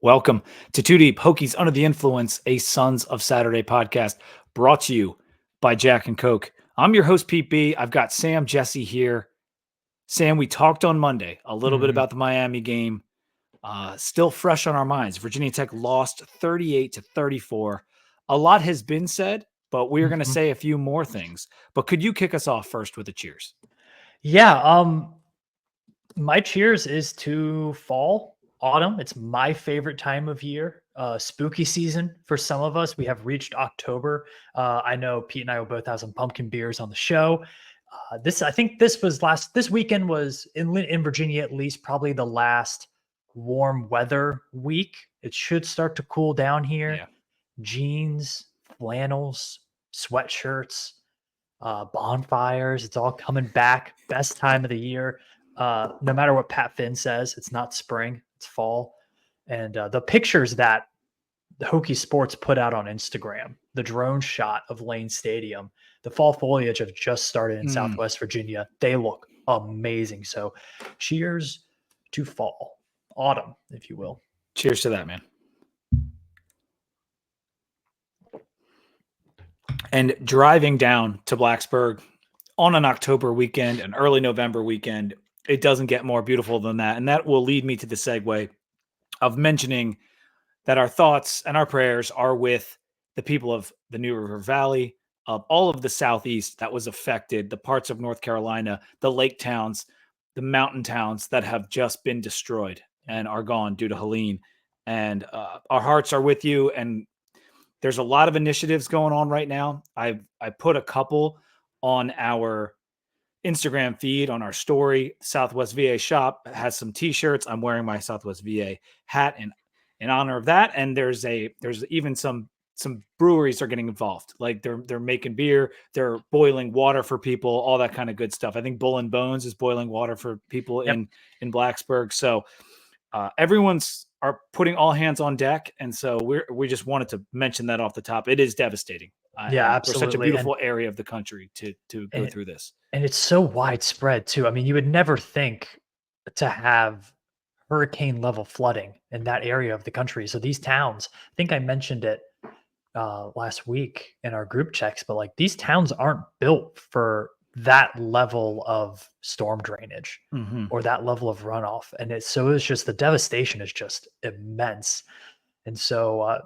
Welcome to Two Deep, Hokies Under the Influence, a Sons of Saturday podcast brought to you by Jack and Coke. I'm your host, Pete B. I've got Sam Jesse here. Sam, we talked on Monday a little bit about the Miami game. Still fresh on our minds. Virginia Tech lost 38-34. A lot has been said, but we're going to say a few more things. But could you kick us off first with a cheers? Yeah, my cheers is to fall, autumn. It's my favorite time of year. Spooky season for some of us. We have reached October. I know Pete and I will both have some pumpkin beers on the show. I think this weekend was in Virginia, at least probably the last warm weather week. It should start to cool down here. Yeah. Jeans, flannels, sweatshirts, bonfires. It's all coming back. Best time of the year. No matter what Pat Finn says, it's not spring, it's fall. And the pictures that the Hokie Sports put out on Instagram, the drone shot of Lane Stadium, the fall foliage have just started in Southwest Virginia. They look amazing. So cheers to fall, autumn, if you will. Cheers to that, man. And driving down to Blacksburg on an October weekend, an early November weekend, it doesn't get more beautiful than that. And that will lead me to the segue of mentioning that our thoughts and our prayers are with the people of the New River Valley, of all of the Southeast that was affected, the parts of North Carolina, the lake towns, the mountain towns that have just been destroyed and are gone due to Helene. And our hearts are with you. And there's a lot of initiatives going on right now. I put a couple on our Instagram feed, on our story. Southwest VA shop has some t-shirts. I'm wearing my Southwest VA hat in honor of that. And there's even some breweries are getting involved. Like they're making beer, they're boiling water for people, all that kind of good stuff. I think Bull and Bones is boiling water for people in Blacksburg. So everyone's are putting all hands on deck. And so we just wanted to mention that off the top. It is devastating. Yeah, absolutely. We're such a beautiful area of the country to go through this. And it's so widespread too. I mean, you would never think to have hurricane level flooding in that area of the country. So these towns, I think I mentioned it last week in our group checks, but like these towns aren't built for that level of storm drainage or that level of runoff. And it's just the devastation is just immense. And so,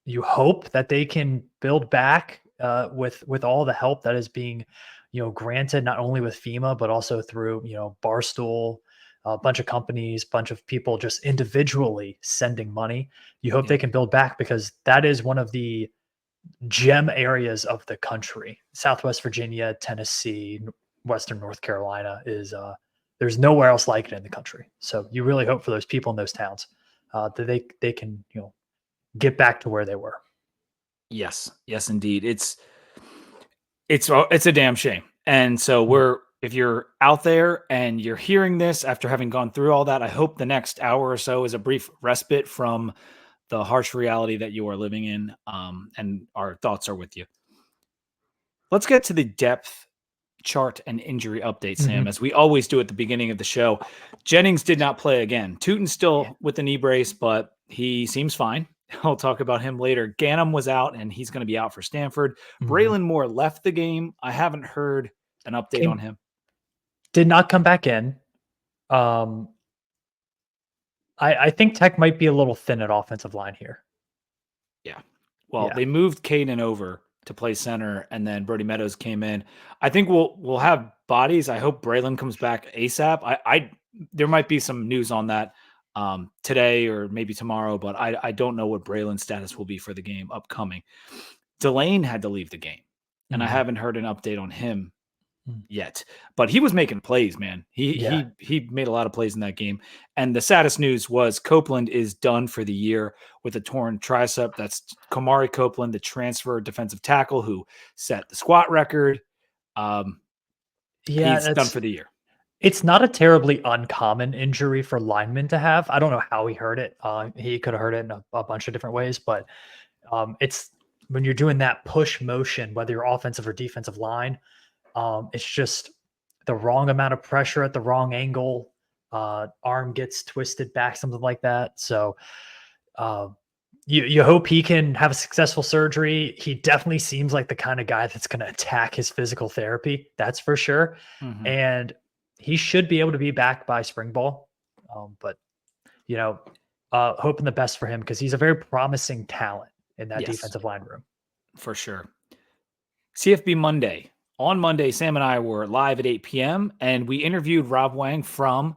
you hope that they can build back with all the help that is being, granted, not only with FEMA, but also through, Barstool, a bunch of companies, bunch of people just individually sending money. You hope they can build back because that is one of the gem areas of the country. Southwest Virginia, Tennessee, Western North Carolina is there's nowhere else like it in the country. So you really hope for those people in those towns that they can, get back to where they were. Yes, indeed. It's a damn shame. And so if you're out there and you're hearing this after having gone through all that, I hope the next hour or so is a brief respite from the harsh reality that you are living in. And our thoughts are with you. Let's get to the depth chart and injury update, Sam, as we always do at the beginning of the show. Jennings did not play again. Tootin's still with the knee brace, but he seems fine. I'll talk about him later. Ganem was out, and he's going to be out for Stanford. Braylon Moore left the game. I haven't heard an update on him. Did not come back in. I think Tech might be a little thin at offensive line here. Yeah. Well, they moved Caden over to play center, and then Brody Meadows came in. I think we'll have bodies. I hope Braylon comes back ASAP. There might be some news on that today or maybe tomorrow, but I don't know what Braylon's status will be for the game upcoming. Delane had to leave the game, and I haven't heard an update on him yet, but he was making plays, man. He made a lot of plays in that game. And the saddest news was Copeland is done for the year with a torn tricep. That's Kamari Copeland, the transfer defensive tackle who set the squat record. He's done for the year. It's not a terribly uncommon injury for linemen to have. I don't know how he hurt it. He could have hurt it in a bunch of different ways, but it's when you're doing that push motion, whether you're offensive or defensive line, it's just the wrong amount of pressure at the wrong angle. arm gets twisted back, something like that. So uh, you hope he can have a successful surgery. He definitely seems like the kind of guy that's going to attack his physical therapy. That's for sure. Mhm. And he should be able to be back by spring ball. But you know, hoping the best for him because he's a very promising talent in that Yes, defensive line room. for sure. CFB Monday. On Monday, Sam and I were live at 8 p.m. and we interviewed Rob Wang from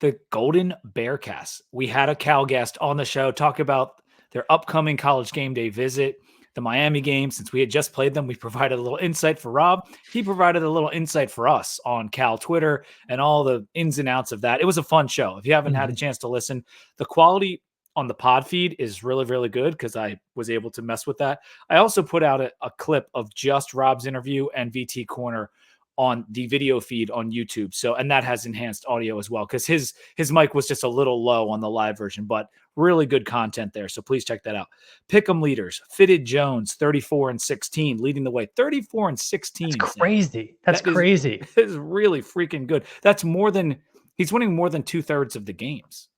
the Golden Bearcats. We had a Cal guest on the show talk about their upcoming college game day visit, the Miami game. Since we had just played them, we provided a little insight for Rob. He provided a little insight for us on Cal Twitter and all the ins and outs of that. It was a fun show. If you haven't had a Mhm. chance to listen, the quality on the pod feed is really, really good because I was able to mess with that. I also put out a clip of just Rob's interview and VT Corner on the video feed on YouTube. So, and that has enhanced audio as well because his mic was just a little low on the live version, but really good content there. So please check that out. Pick'em leaders, Fitted Jones, 34-16, leading the way. 34 and That's 16, Sam. crazy. That's That is, crazy. is really freaking good. That's more than he's winning more than 2/3 of the games.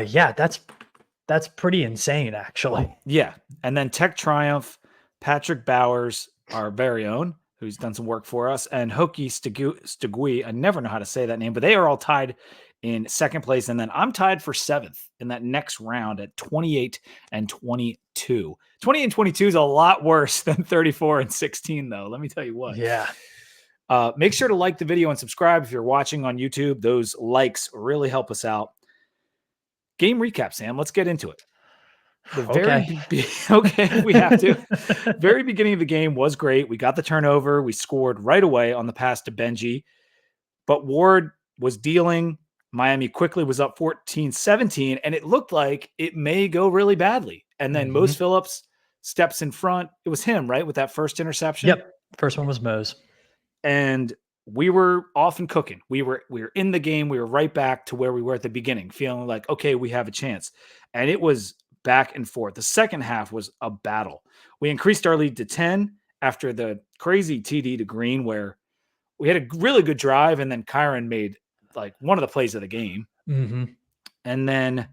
Yeah, that's pretty insane, actually. Yeah. And then Tech Triumph, Patrick Bowers, our very own, who's done some work for us, and Hokie Stegui. I never know how to say that name, but they are all tied in second place. And then I'm tied for seventh in that next round at 28 and 22. 20 and 22 is a lot worse than 34 and 16, though. Let me tell you what. Yeah. Make sure to like the video and subscribe if you're watching on YouTube. Those likes really help us out. Game recap, Sam. Let's get into it. The very Okay. okay, we have to. Very beginning of the game was great. We got the turnover. We scored right away on the pass to Benji, but Ward was dealing. Miami quickly was up 14-17, and it looked like it may go really badly. And then Mose Mhm. Phillips steps in front. It was him, right, with that first interception. Yep. First one was Mose. And we were off and cooking. We were in the game. We were right back to where we were at the beginning, feeling like, okay, we have a chance. And it was back and forth. The second half was a battle. We increased our lead to 10 after the crazy TD to Green, where we had a really good drive, and then Kyron made like one of the plays of the game. Mhm. And then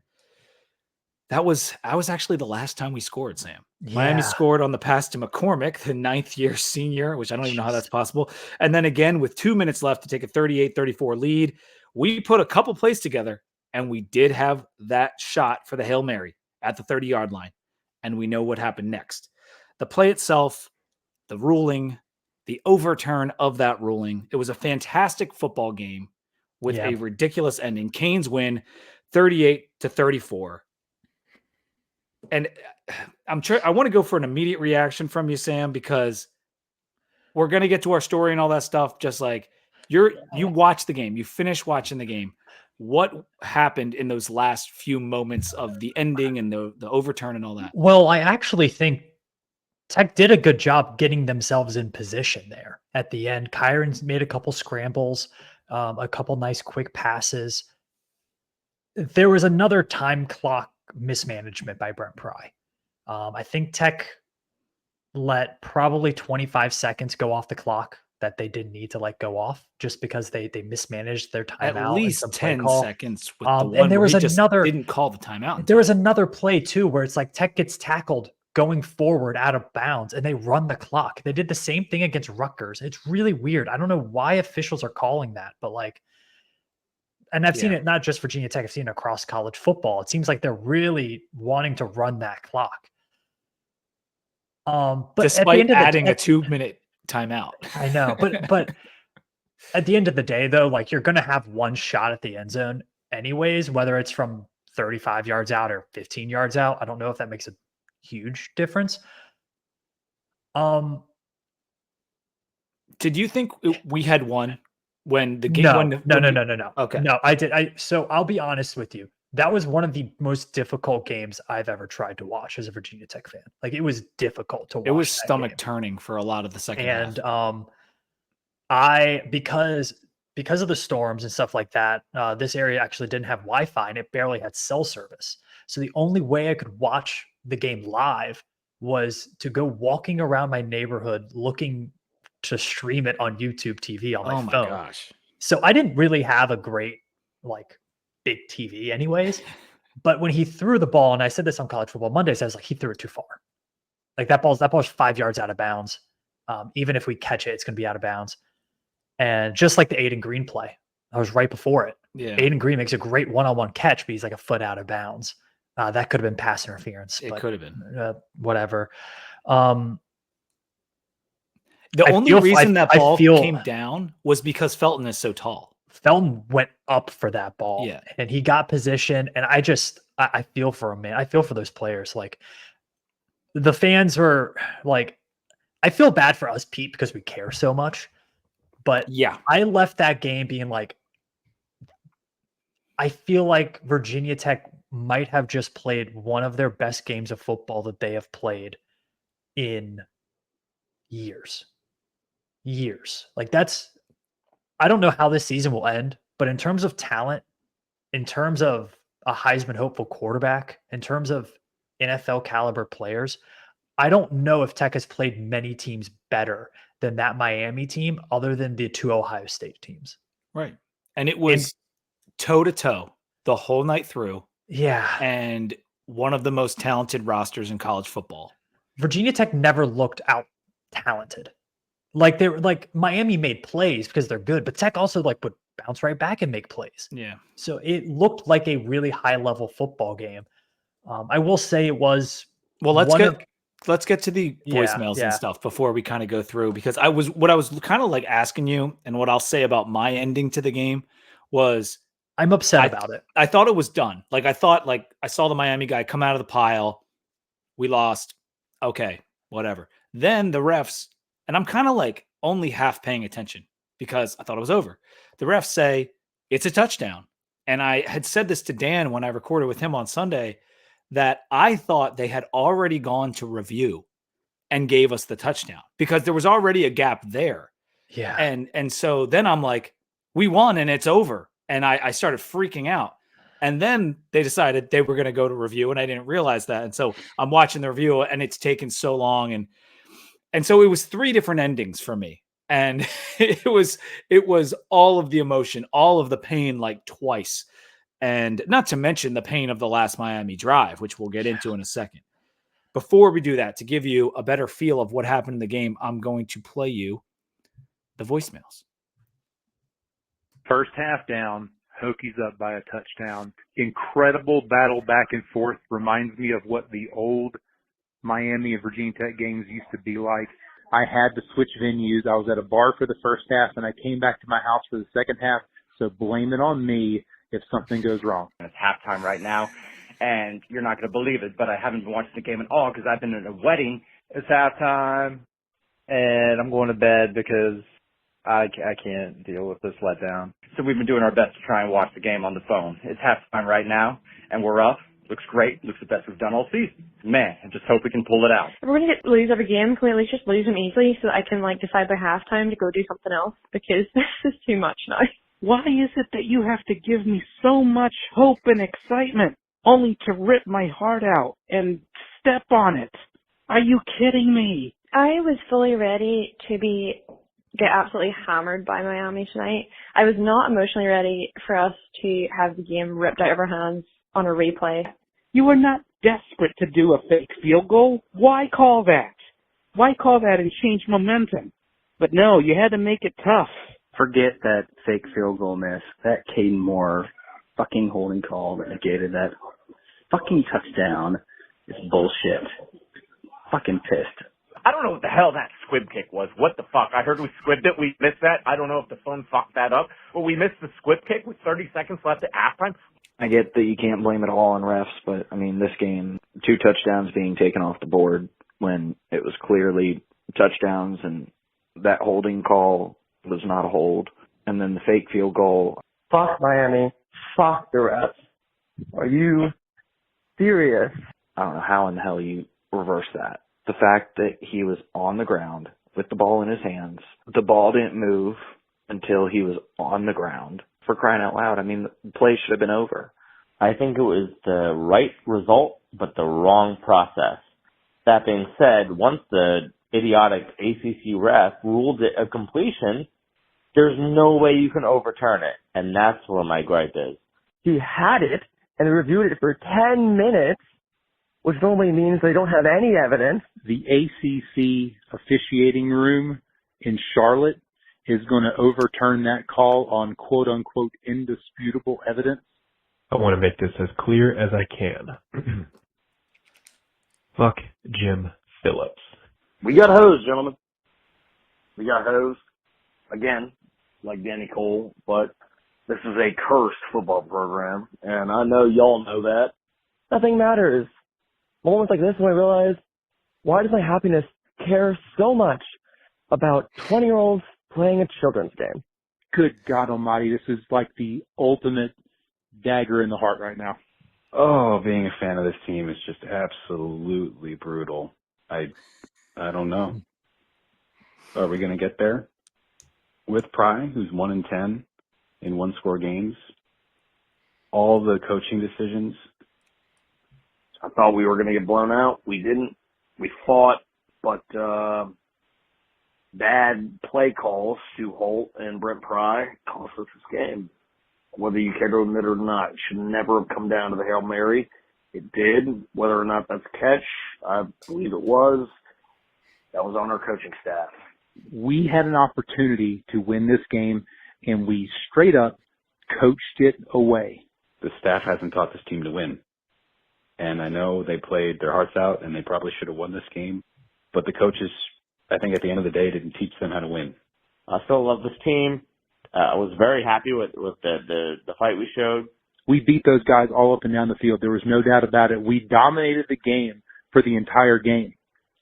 that was actually the last time we scored, Sam. Miami Yeah. scored on the pass to McCormick, the ninth-year senior, which I don't even know how Jeez. that's possible. And then again, with 2 minutes left to take a 38-34 lead, we put a couple plays together, and we did have that shot for the Hail Mary at the 30-yard line. And we know what happened next. The play itself, the ruling, the overturn of that ruling. It was a fantastic football game with Yeah. a ridiculous ending. Canes win 38-34. And I want to go for an immediate reaction from you, Sam, because we're going to get to our story and all that stuff. Just like you watch the game, you finish watching the game. What happened in those last few moments of the ending and the overturn and all that? Well, I actually think Tech did a good job getting themselves in position there at the end. Kyron's made a couple scrambles, a couple nice quick passes. There was another time clock mismanagement by Brent Pry. I think Tech let probably 25 seconds go off the clock that they didn't need to let go off just because they mismanaged their At timeout and some least play 10 call. seconds with the And one there where was he just another didn't call the timeout in there was time. another play too where it's like Tech gets tackled going forward out of bounds and they run the clock. They did the same thing against Rutgers. It's really weird. I don't know why officials are calling that, but like, and I've seen Yeah. it not just Virginia Tech, I've seen it across college football. It seems like they're really wanting to run that clock. But at the Despite end of the adding a day, 2-minute timeout. I know, but at the end of the day, though, like you're going to have one shot at the end zone anyways, whether it's from 35 yards out or 15 yards out. I don't know if that makes a huge difference. Um, Did you think we had won when the game no, when no, when no, we no, no, no, okay. no. I did. So I'll be honest with you. That was one of the most difficult games I've ever tried to watch as a Virginia Tech fan. Like it was difficult to It was watch that stomach game. turning for a lot of the second half. And I because of the storms and stuff like that, this area actually didn't have Wi-Fi and it barely had cell service. So the only way I could watch the game live was to go walking around my neighborhood looking to stream it on YouTube TV on my Oh my phone. gosh. So I didn't really have a great, like, big TV anyways. But when he threw the ball, and I said this on College Football Mondays, I was like, he threw it too far. Like that ball's 5 yards out of bounds. Even if we catch it, it's going to be out of bounds. And just like the Aiden Green play, I was right before it. Yeah. Aiden Green makes a great one-on-one catch, but he's like a foot out of bounds. That could have been pass interference. It could have been. Whatever. The only reason that ball came down down was because Felton is so tall. Felton went up for that ball, Yeah. and he got position. And I feel for him, man. I feel for those players. Like the fans were like, I feel bad for us, Pete, because we care so much. But yeah, I left that game being like, I feel like Virginia Tech might have just played one of their best games of football that they have played in years. Like I don't know how this season will end, but in terms of talent, in terms of a Heisman hopeful quarterback, in terms of NFL caliber players, I don't know if Tech has played many teams better than that Miami team other than the 2 Ohio State teams. Right. And it was toe to toe the whole night through. Yeah. And one of the most talented rosters in college football. Virginia Tech never looked out talented. Like they were like Miami made plays because they're good, but Tech also like would bounce right back and make plays. Yeah. So it looked like a really high level football game. I will say it was. Well, let's get to the voicemails and stuff before we kind of go through, because I was kind of like asking you, and what I'll say about my ending to the game was I'm upset about it. I thought it was done. Like I thought, like I saw the Miami guy come out of the pile. We lost. Okay, whatever. Then the refs, and I'm kind of like only half paying attention because I thought it was over. The refs say it's a touchdown. And I had said this to Dan when I recorded with him on Sunday, that I thought they had already gone to review and gave us the touchdown because there was already a gap there. Yeah. And so then I'm like, we won and it's over. And I started freaking out. And then they decided they were going to go to review, and I didn't realize that. And so I'm watching the review, and it's taken so long. And so it was 3 different endings for me. And it was all of the emotion, all of the pain, like twice. And not to mention the pain of the last Miami drive, which we'll get into in a second. Before we do that, to give you a better feel of what happened in the game, I'm going to play you the voicemails. First half down, Hokies up by a touchdown. Incredible battle back and forth. Reminds me of what the old Miami and Virginia Tech games used to be like. I had to switch venues. I was at a bar for the first half, and I came back to my house for the second half, so blame it on me if something goes wrong. It's halftime right now, and you're not going to believe it, but I haven't been watching the game at all because I've been at a wedding. It's halftime, and I'm going to bed because I can't deal with this letdown. So we've been doing our best to try and watch the game on the phone. It's halftime right now, and we're up. Looks great. Looks the best we've done all season. Man, I just hope we can pull it out. If we're going to lose every game, can we at least just lose them easily so that I can decide by halftime to go do something else? Because this is too much now. Why is it that you have to give me so much hope and excitement only to rip my heart out and step on it? Are you kidding me? I was fully ready to get absolutely hammered by Miami tonight. I was not emotionally ready for us to have the game ripped out of our hands on a replay. You were not desperate to do a fake field goal. Why call that? Why call that and change momentum? But no, you had to make it tough. Forget that fake field goal miss. That Caden Moore fucking holding call that negated that fucking touchdown is bullshit. Fucking pissed. I don't know what the hell that squib kick was. What the fuck? I heard we squibbed it. We missed that. I don't know if the phone fucked that up. But we missed the squib kick with 30 seconds left at halftime. I get that you can't blame it all on refs, but, I mean, this game, 2 touchdowns being taken off the board when it was clearly touchdowns, and that holding call was not a hold. And then the fake field goal. Fuck Miami. Fuck the refs. Are you serious? I don't know how in the hell you reverse that. The fact that he was on the ground with the ball in his hands, the ball didn't move until he was on the ground. For crying out loud, I mean, the play should have been over. I think it was the right result, but the wrong process. That being said, once the idiotic ACC ref ruled it a completion, There's no way you can overturn it, and that's where my gripe is. He had it and reviewed it for 10 minutes, which normally means they don't have any evidence. The ACC officiating room in Charlotte is going to overturn that call on quote-unquote indisputable evidence. I want to make this as clear as I can. Fuck Jim Phillips. We got hosed, gentlemen. We got hosed again, like Danny Cole, but this is a cursed football program, and I know y'all know that. Nothing matters. Moments like this when I realize, why does my happiness care so much about 20-year-olds playing a children's game? Good God Almighty, this is like the ultimate dagger in the heart right now. Oh, being a fan of this team is just absolutely brutal. I don't know. Are we going to get there? With Pry, who's 1-10 in one-score games, all the coaching decisions. I thought we were going to get blown out. We didn't. We fought, but bad play calls, Stu Holt and Brent Pry, cost us this game. Whether you care to admit it or not, it should never have come down to the Hail Mary. It did. Whether or not that's a catch, I believe it was. That was on our coaching staff. We had an opportunity to win this game, and we straight up coached it away. The staff hasn't taught this team to win. And I know they played their hearts out, and they probably should have won this game. But the coaches, I think at the end of the day, didn't teach them how to win. I still love this team. I was very happy with the fight we showed. We beat those guys all up and down the field. There was no doubt about it. We dominated the game for the entire game.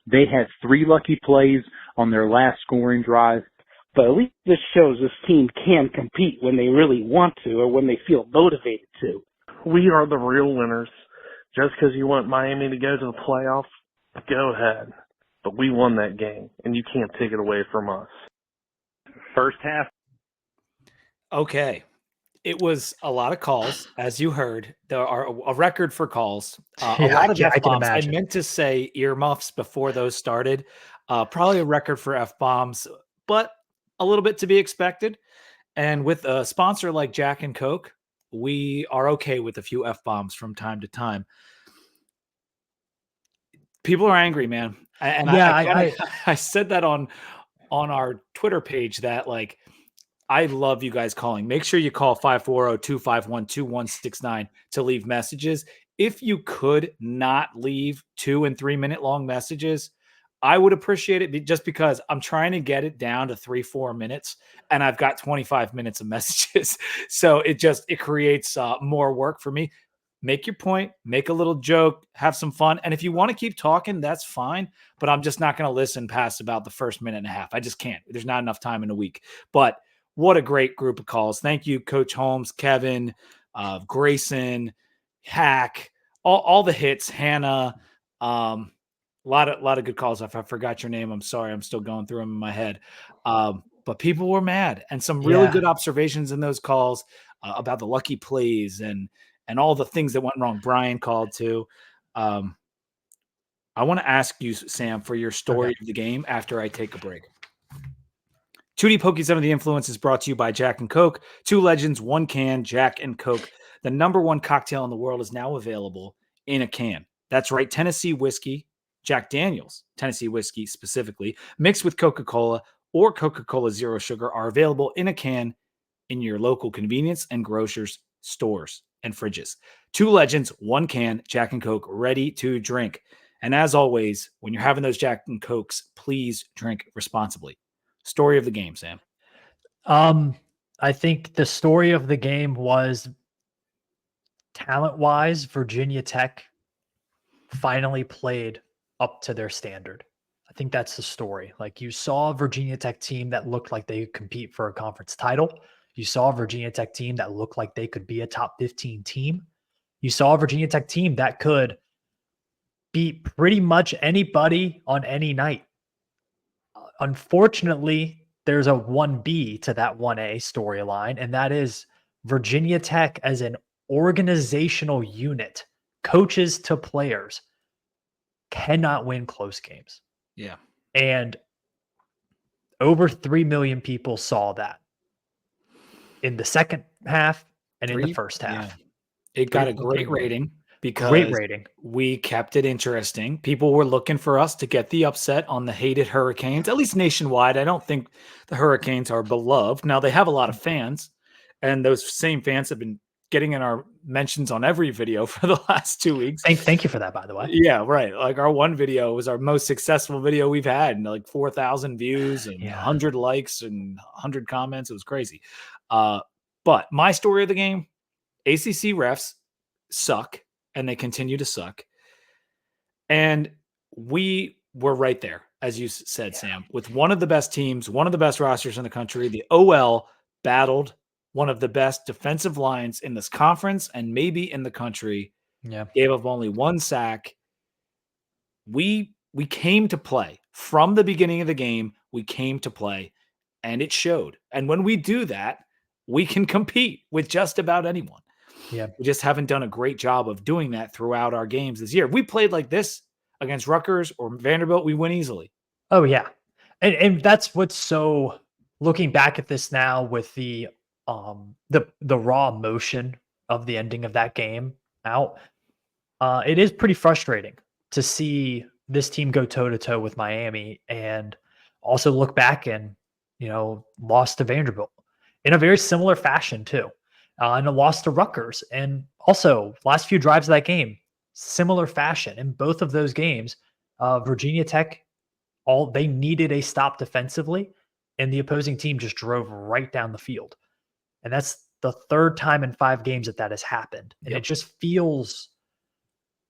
They had 3 lucky plays on their last scoring drive. But at least this shows this team can compete when they really want to or when they feel motivated to. We are the real winners. Just because you want Miami to go to the playoffs, go ahead. But we won that game, and you can't take it away from us. First half. Okay. It was a lot of calls, as you heard. There are a record for calls. A lot of I can F-bombs. I imagine. meant to say earmuffs before those started. Probably a record for F-bombs, but a little bit to be expected. And with a sponsor like Jack and Coke, we are okay with a few F-bombs from time to time. People are angry, man. And Yeah, I said that on our Twitter page that, like, I love you guys calling. Make sure you call 540-251-2169 to leave messages. If you could not leave 2 and 3 minute long messages, I would appreciate it, just because I'm trying to get it down to 3-4 minutes, and I've got 25 minutes of messages. So it creates more work for me. Make your point, make a little joke, have some fun. And if you want to keep talking, that's fine. But I'm just not going to listen past about the first minute and a half. I just can't. There's not enough time in a week. But what a great group of calls. Thank you, Coach Holmes, Kevin, Grayson, Hack, all the hits, Hannah. A lot of good calls. If I forgot your name, I'm sorry. I'm still going through them in my head. But people were mad, and some really good observations in those calls about the lucky plays and all the things that went wrong. Brian called too. I want to ask you, Sam, for your story of the game after I take a break. 2D Pokie 7 of the Influence is brought to you by Jack and Coke. 2 legends, 1 can, Jack and Coke. The #1 cocktail in the world is now available in a can. That's right, Tennessee whiskey, Jack Daniel's Tennessee whiskey specifically, mixed with Coca-Cola or Coca-Cola Zero Sugar, are available in a can in your local convenience and grocers stores and fridges. 2 legends, 1 can, Jack and Coke, ready to drink. And as always, when you're having those Jack and Cokes, please drink responsibly. Story of the game, Sam. I think the story of the game was, talent-wise, Virginia Tech finally played up to their standard. I think that's the story. Like, you saw a Virginia Tech team that looked like they could compete for a conference title. You saw a Virginia Tech team that looked like they could be a top 15 team. You saw a Virginia Tech team that could beat pretty much anybody on any night. Unfortunately, there's a 1B to that 1A storyline, and that is Virginia Tech as an organizational unit, coaches to players, cannot win close games. Yeah. And over 3 million people saw that. in the second half and in the 3 first half. Yeah. It got a great 3.3. rating Great because rating. we kept it interesting. People were looking for us to get the upset on the hated Hurricanes, at least nationwide. I don't think the Hurricanes are beloved. Now, they have a lot of fans, and those same fans have been getting in our mentions on every video for the last 2 weeks. Thank you for that, by the way. Yeah, right. Like our one video was our most successful video we've had, and like 4,000 views and Yeah. 100 likes and 100 comments. It was crazy. But my story of the game, ACC refs suck, and they continue to suck. And we were right there, as you said, Sam, with one of the best teams, one of the best rosters in the country. The OL battled one of the best defensive lines in this conference and maybe in the country. Yeah. Gave up only 1 sack. We came to play. From the beginning of the game, we came to play, and it showed. And when we do that, we can compete with just about anyone. Yeah. We just haven't done a great job of doing that throughout our games this year. If we played like this against Rutgers or Vanderbilt, we win easily. Oh yeah. And that's what's so, looking back at this now with the raw emotion of the ending of that game out, it is pretty frustrating to see this team go toe to toe with Miami and also look back and, lost to Vanderbilt in a very similar fashion too. And a loss to Rutgers. And also last few drives of that game, similar fashion. In both of those games, Virginia Tech, they needed a stop defensively, and the opposing team just drove right down the field. And that's the third time in 5 games that has happened. And it just feels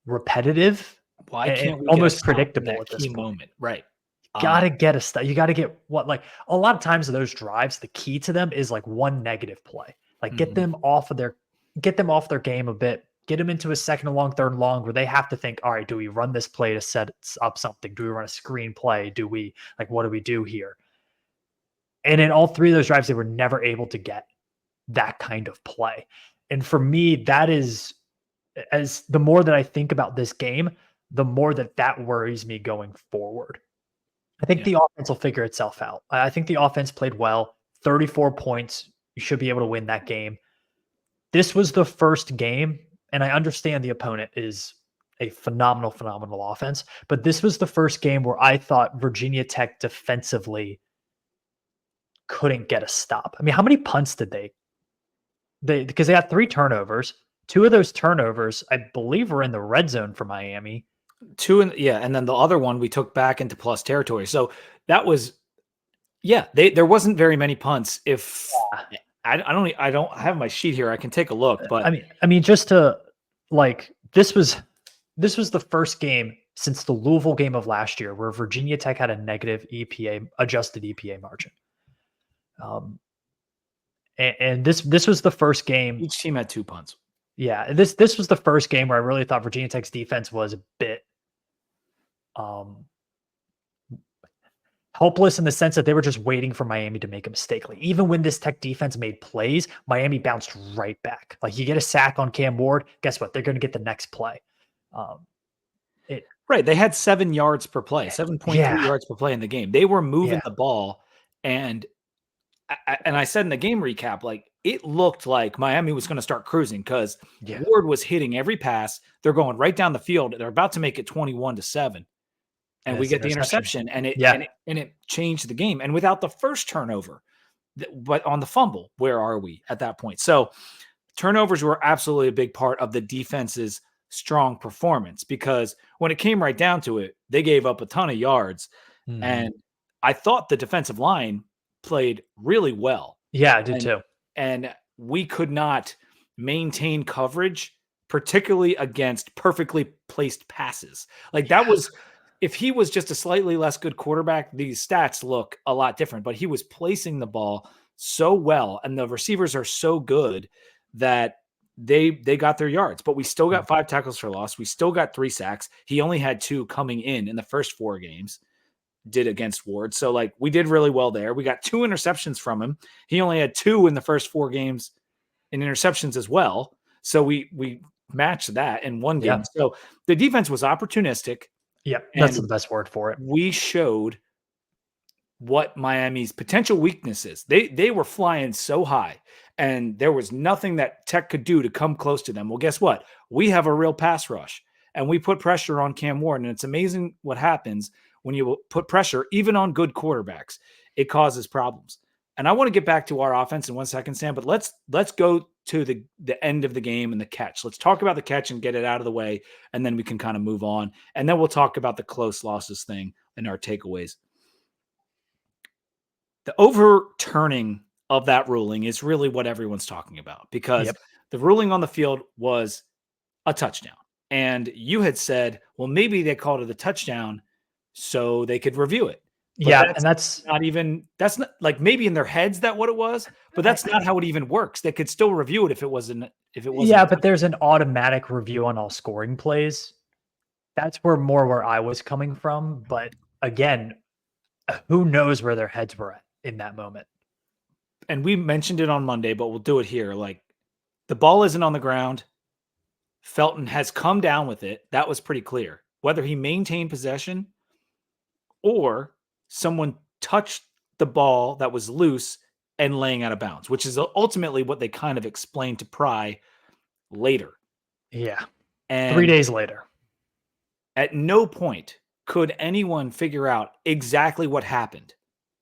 repetitive. Why can't we almost predictable at this key point? moment? Right. Gotta get a stop. You got to get a lot of times those drives, the key to them is like one negative play. Like get them off their game a bit, get them into a second and long, third and long where they have to think, all right, do we run this play to set up something? Do we run a screen play? What do we do here? And in all 3 of those drives, they were never able to get that kind of play. And for me, that is, as the more that I think about this game, the more that worries me going forward. I think the offense will figure itself out. I think the offense played well, 34 points. You should be able to win that game. This was the first game, and I understand the opponent is a phenomenal offense, but this was the first game where I thought Virginia Tech defensively couldn't get a stop. I mean, how many punts did because they had 3 turnovers. 2 of those turnovers, I believe, were in the red zone for Miami. 2 and then the other one we took back into plus territory. So that was, there wasn't very many punts. If I don't have my sheet here, I can take a look. But I mean, just to this was the first game since the Louisville game of last year where Virginia Tech had a negative adjusted EPA margin. And this was the first game. Each team had 2 punts. Yeah, this was the first game where I really thought Virginia Tech's defense was a bit helpless in the sense that they were just waiting for Miami to make a mistake. Like even when this Tech defense made plays, Miami bounced right back. Like you get a sack on Cam Ward, guess what? They're going to get the next play. Right, they had 7 yards per play, 7.3 yards per play in the game. They were moving the ball, and I said in the game recap, like it looked like Miami was going to start cruising because Ward was hitting every pass. They're going right down the field. They're about to make it 21-7, and we get the interception, and it changed the game. And without the first turnover, but on the fumble, where are we at that point? So turnovers were absolutely a big part of the defense's strong performance because when it came right down to it, they gave up a ton of yards, and I thought the defensive line played really well. Yeah, I did too. And we could not maintain coverage, particularly against perfectly placed passes. Like that was, if he was just a slightly less good quarterback, these stats look a lot different, but he was placing the ball so well. And the receivers are so good that they got their yards, but we still got 5 tackles for loss. We still got 3 sacks. He only had 2 coming in the first 4 games. Did against Ward. So like we did really well there. We got 2 interceptions from him. He only had 2 in the first 4 games in interceptions as well. So we matched that in one game. So the defense was opportunistic. Yeah, that's the best word for it. We showed what Miami's potential weakness is. They were flying so high. and there was nothing that Tech could do to come close to them. Well, guess what? We have a real pass rush, and we put pressure on Cam Ward, and it's amazing what happens when you put pressure, even on good quarterbacks. It causes problems. And I want to get back to our offense in 1 second, Sam, but let's go to the end of the game and the catch. Let's talk about the catch and get it out of the way, and then we can kind of move on. And then we'll talk about the close losses thing and our takeaways. The overturning of that ruling is really what everyone's talking about, because the ruling on the field was a touchdown. And you had said, well, maybe they called it a touchdown so they could review it. But that's not like, maybe in their heads that what it was, but that's not how it even works. They could still review it if it wasn't. Yeah, but there's an automatic review on all scoring plays. That's where I was coming from. But again, who knows where their heads were at in that moment? And we mentioned it on Monday, but we'll do it here. Like, the ball isn't on the ground. Felton has come down with it. That was pretty clear. Whether he maintained possession or someone touched the ball that was loose and laying out of bounds, which is ultimately what they kind of explained to Pry later. Yeah. And 3 days later. At no point could anyone figure out exactly what happened.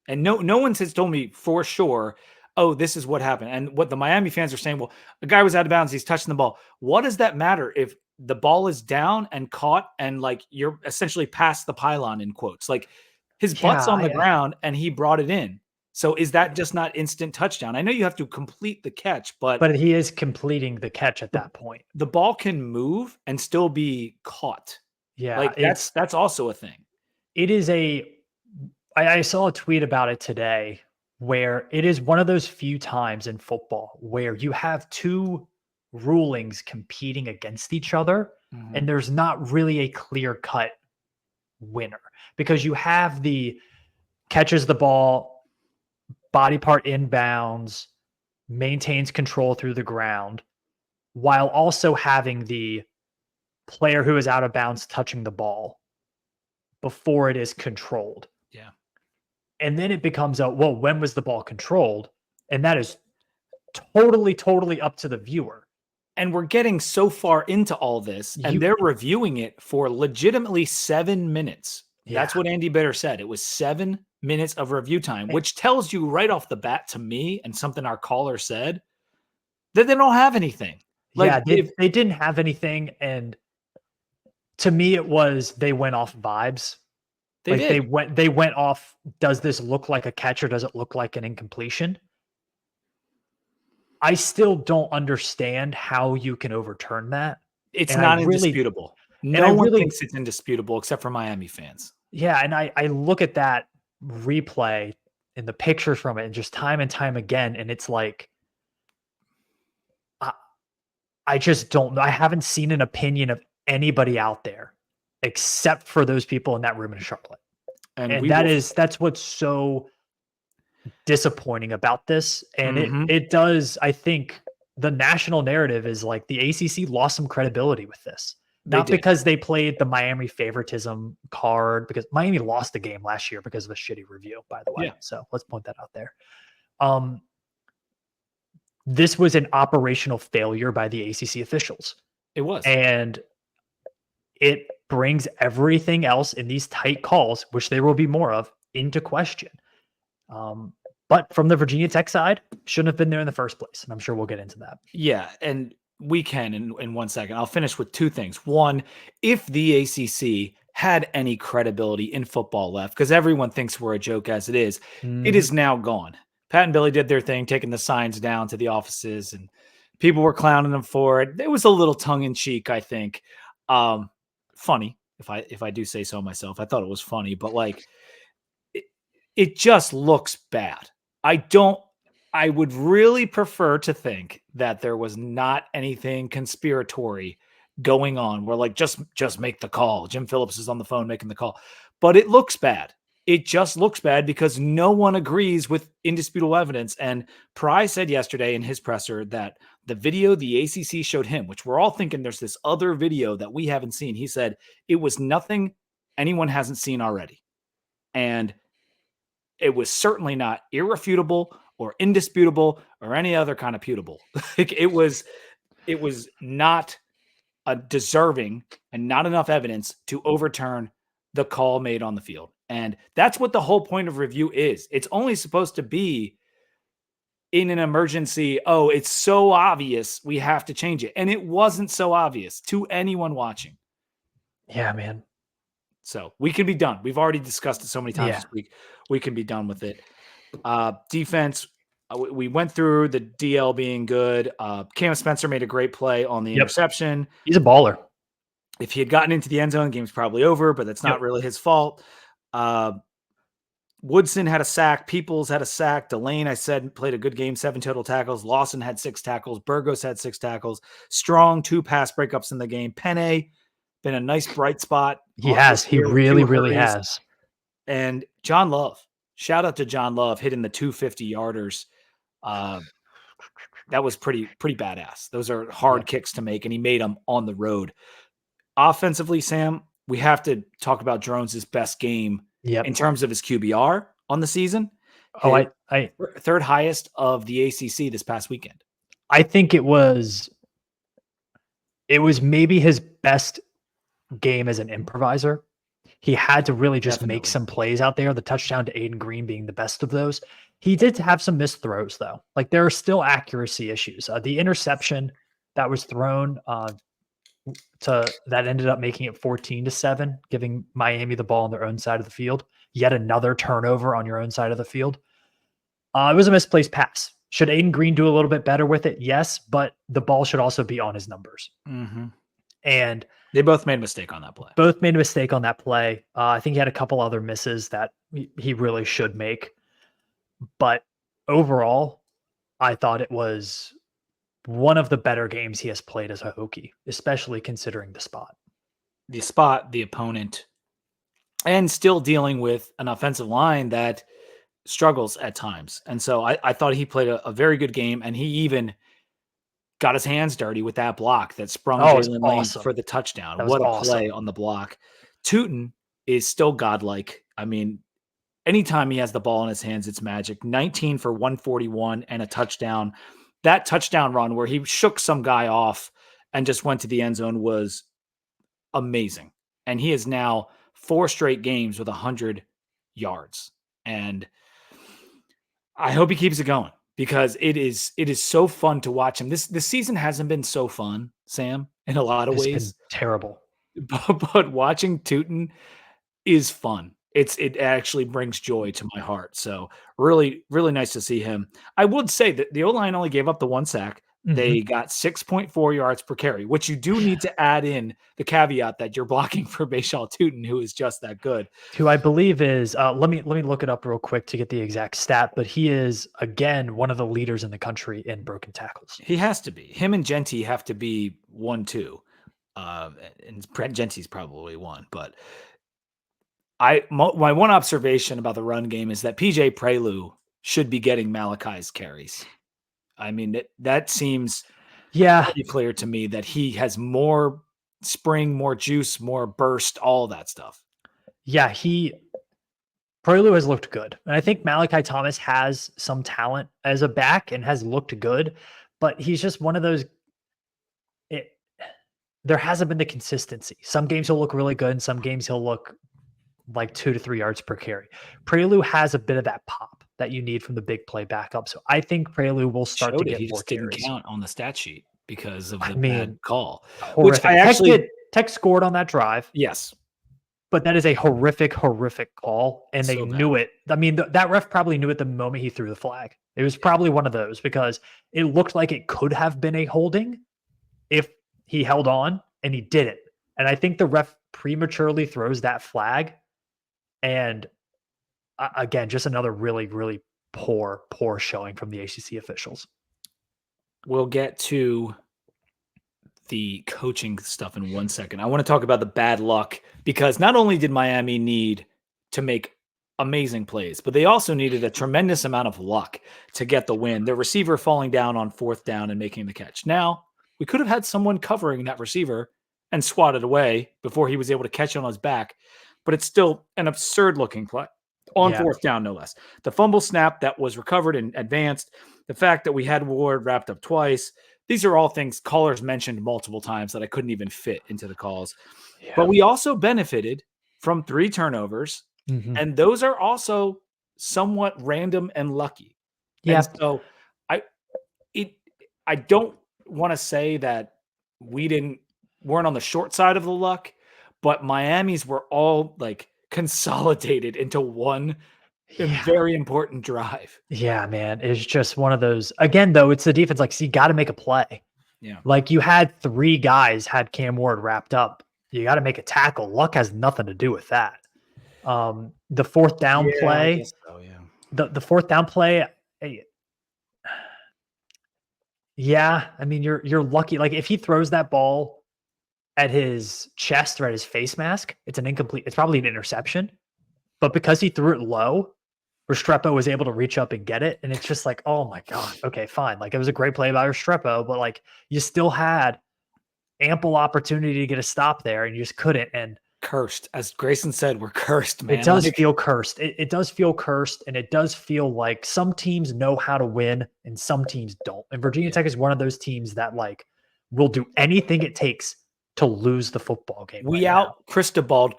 And no one has told me for sure, oh, this is what happened. And what the Miami fans are saying, well, the guy was out of bounds, he's touching the ball. What does that matter if the ball is down and caught and like you're essentially past the pylon, in quotes? Like, his butt's on the ground and he brought it in. So is that just not instant touchdown? I know you have to complete the catch, but he is completing the catch at that point. The ball can move and still be caught. Yeah. Like, that's also a thing. It is I saw a tweet about it today where it is one of those few times in football where you have two rulings competing against each other, and there's not really a clear-cut winner, because you have the catches the ball, body part inbounds, maintains control through the ground, while also having the player who is out of bounds touching the ball before it is controlled. Yeah. And then it becomes when was the ball controlled? And that is totally up to the viewer. And we're getting so far into all this, and they're reviewing it for legitimately 7 minutes. Yeah. That's what Andy Bitter said. It was 7 minutes of review time, which tells you right off the bat, to me, and something our caller said, that they don't have anything. Like, yeah, they didn't have anything. And to me, it was they went off vibes. They went off, does this look like a catch or does it look like an incompletion? I still don't understand how you can overturn that. It's not indisputable. No one thinks it's indisputable except for Miami fans. Yeah, and I look at that replay and the pictures from it and just time and time again, and it's like, I just don't know. I haven't seen an opinion of anybody out there except for those people in that room in Charlotte. And that's what's so disappointing about this. And it does, I think the national narrative is like the ACC lost some credibility with this. Not because they played the Miami favoritism card, because Miami lost the game last year because of a shitty review, by the way. Yeah. So let's point that out there. This was an operational failure by the ACC officials. It was. And it brings everything else in these tight calls, which there will be more of, into question. But from the Virginia Tech side, shouldn't have been there in the first place. And I'm sure we'll get into that. Yeah. And we can in 1 second. I'll finish with two things. One, if the ACC had any credibility in football left, because everyone thinks we're a joke as it is, it is now gone. Pat and Billy did their thing, taking the signs down to the offices, and people were clowning them for it. It was a little tongue-in-cheek, I think. Funny, if I do say so myself. I thought it was funny, but like, it just looks bad. I would really prefer to think that there was not anything conspiratory going on where like, just make the call. Jim Phillips is on the phone making the call, but it looks bad. It just looks bad because no one agrees with indisputable evidence. And Pry said yesterday in his presser that the video the ACC showed him, which we're all thinking there's this other video that we haven't seen, he said it was nothing anyone hasn't seen already. And it was certainly not irrefutable or indisputable or any other kind of putable. it was not deserving and not enough evidence to overturn the call made on the field. And that's what the whole point of review is. It's only supposed to be in an emergency. Oh, it's so obvious, we have to change it. And it wasn't so obvious to anyone watching. Yeah, man. So we can be done. We've already discussed it so many times this week. We can be done with it. Defense, we went through the DL being good. Cam Spencer made a great play on the interception. He's a baller. If he had gotten into the end zone, the game's probably over, but that's not really his fault. Woodson had a sack. Peoples had a sack. Delane, I said, played a good game, 7 total tackles. Lawson had 6 tackles. Burgos had 6 tackles. Strong 2 pass breakups in the game. Penne, been a nice bright spot. He has. He really has. And John Love. Shout out to John Love hitting the 250 yarders. That was pretty badass. Those are hard kicks to make, and he made them on the road. Offensively, Sam, we have to talk about Drones' best game in terms of his QBR on the season. Oh, I third highest of the ACC this past weekend. I think it was maybe his best game as an improviser. He had to really just make some plays out there. The touchdown to Aiden Green being the best of those. He did have some missed throws though. Like there are still accuracy issues. The interception that was thrown that ended up making it 14-7, giving Miami the ball on their own side of the field. Yet another turnover on your own side of the field. It was a misplaced pass. Should Aiden Green do a little bit better with it? Yes, but the ball should also be on his numbers. Mm-hmm. And they both made a mistake on that play. I think he had a couple other misses that he really should make. But overall, I thought it was one of the better games he has played as a Hokie, especially considering the spot. The opponent, and still dealing with an offensive line that struggles at times. And so I thought he played a very good game, and he even got his hands dirty with that block that sprung Jalen Lane for the touchdown. What a play on the block. Tootin is still godlike. I mean, anytime he has the ball in his hands, it's magic. 19 for 141 and a touchdown. That touchdown run where he shook some guy off and just went to the end zone was amazing. And he is now 4 straight games with 100 yards. And I hope he keeps it going, because it is so fun to watch him. This season hasn't been so fun, Sam, in a lot of ways. Been terrible. But watching Tootin is fun. It actually brings joy to my heart. So really, really nice to see him. I would say that the O-line only gave up the 1 sack. Mm-hmm. They got 6.4 yards per carry, which you do need to add in the caveat that you're blocking for Bashal Tootin, who is just that good. Who I believe is, let me look it up real quick to get the exact stat, but he is, again, one of the leaders in the country in broken tackles. He has to be. Him and Genty have to be 1-2. And Genty's probably 1, but my one observation about the run game is that PJ Prelu should be getting Malachi's carries. I mean, that seems pretty clear to me that he has more spring, more juice, more burst, all that stuff. Yeah, Prelu has looked good. And I think Malachi Thomas has some talent as a back and has looked good, but he's just one of those. There hasn't been the consistency. Some games he'll look really good, and some games he'll look like 2 to 3 yards per carry. Prelu has a bit of that pop that you need from the big play backup. So I think Prelu will start to get more carries. Didn't count on the stat sheet because of the bad call. Horrific. Which I actually Tech scored on that drive. Yes. But that is a horrific call, and they knew it. I mean, that ref probably knew it the moment he threw the flag. It was probably one of those, because it looked like it could have been a holding if he held on, and he didn't. And I think the ref prematurely throws that flag. And again, just another really, really poor showing from the ACC officials. We'll get to the coaching stuff in 1 second. I want to talk about the bad luck, because not only did Miami need to make amazing plays, but they also needed a tremendous amount of luck to get the win. The receiver falling down on 4th down and making the catch. Now, we could have had someone covering that receiver and swatted away before he was able to catch it on his back, but it's still an absurd looking play. on Yeah. fourth down, no less. The fumble snap that was recovered and advanced, the fact that we had Ward wrapped up twice. These are all things callers mentioned multiple times that I couldn't even fit into the calls. Yeah. But we also benefited from 3 turnovers, Mhm. and those are also somewhat random and lucky. Yeah. And so I don't want to say that weren't on the short side of the luck, but Miami's were all like consolidated into one Yeah. very important drive. Yeah, man. It's just one of those. Again, though, it's the defense. Like, so you got to make a play. Yeah. Like, you had 3 guys had Cam Ward wrapped up. You got to make a tackle. Luck has nothing to do with that. The fourth down I play. guess so, yeah. The fourth down play. Yeah, I mean, you're lucky. Like, if he throws that ball at his chest or at his face mask, it's an incomplete. It's probably an interception. But because he threw it low, Restrepo was able to reach up and get it. And it's just like, oh my God. Okay, fine. Like, it was a great play by Restrepo, but like, you still had ample opportunity to get a stop there and you just couldn't. And Cursed. As Grayson said, we're cursed, man. it does Like, feel cursed. It does feel cursed. And it does feel like some teams know how to win and some teams don't. And Virginia Tech is one of those teams that like will do anything it takes to lose the football game. we out Cristobal.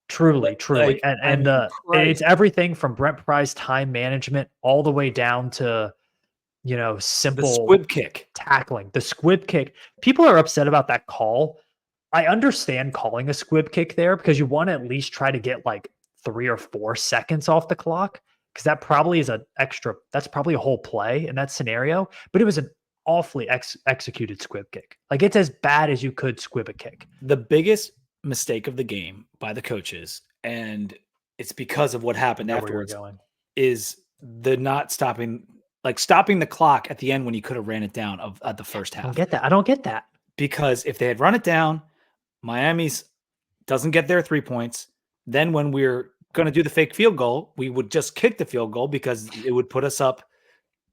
Truly. Like, And it's everything from Brent Pry's time management all the way down to, you know, simple The squib kick. tackling. The squib kick. People are upset about that call. I understand calling a squib kick there because you want to at least try to get like 3 or 4 seconds off the clock because that probably is that's probably a whole play in that scenario. But it was an awfully executed squib kick. Like, it's as bad as you could squib a kick. The biggest mistake of the game by the coaches, and it's because of what happened afterwards, is the not stopping the clock at the end when you could have ran it down at the first half. I don't get that. Because if they had run it down, Miami's doesn't get their 3 points. Then when we're going to do the fake field goal, we would just kick the field goal because it would put us up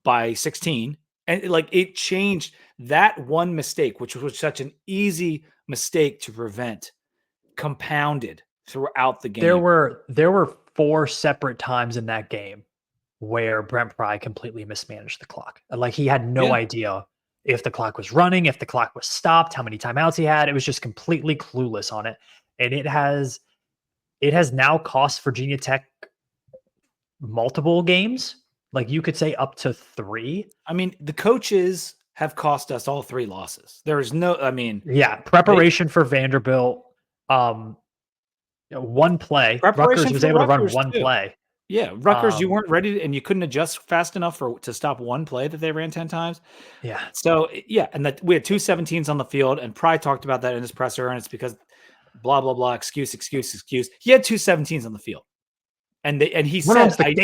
by 16. And it changed that one mistake, which was such an easy mistake to prevent, compounded throughout the game. There were 4 separate times in that game where Brent Pry completely mismanaged the clock. Like, he had no idea if the clock was running, if the clock was stopped, how many timeouts he had. It was just completely clueless on it. And it has now cost Virginia Tech multiple games. Like, you could say up to 3. I mean, the coaches have cost us all 3 losses. There is no, preparation for Vanderbilt. One play. Rutgers was able to run one play. Yeah, Rutgers, you weren't ready and you couldn't adjust fast enough to stop one play that they ran 10 times. Yeah. So, and that we had 2 17s on the field, and Pry talked about that in his presser, and it's because blah, blah, blah, excuse. He had 2 17s on the field. And he said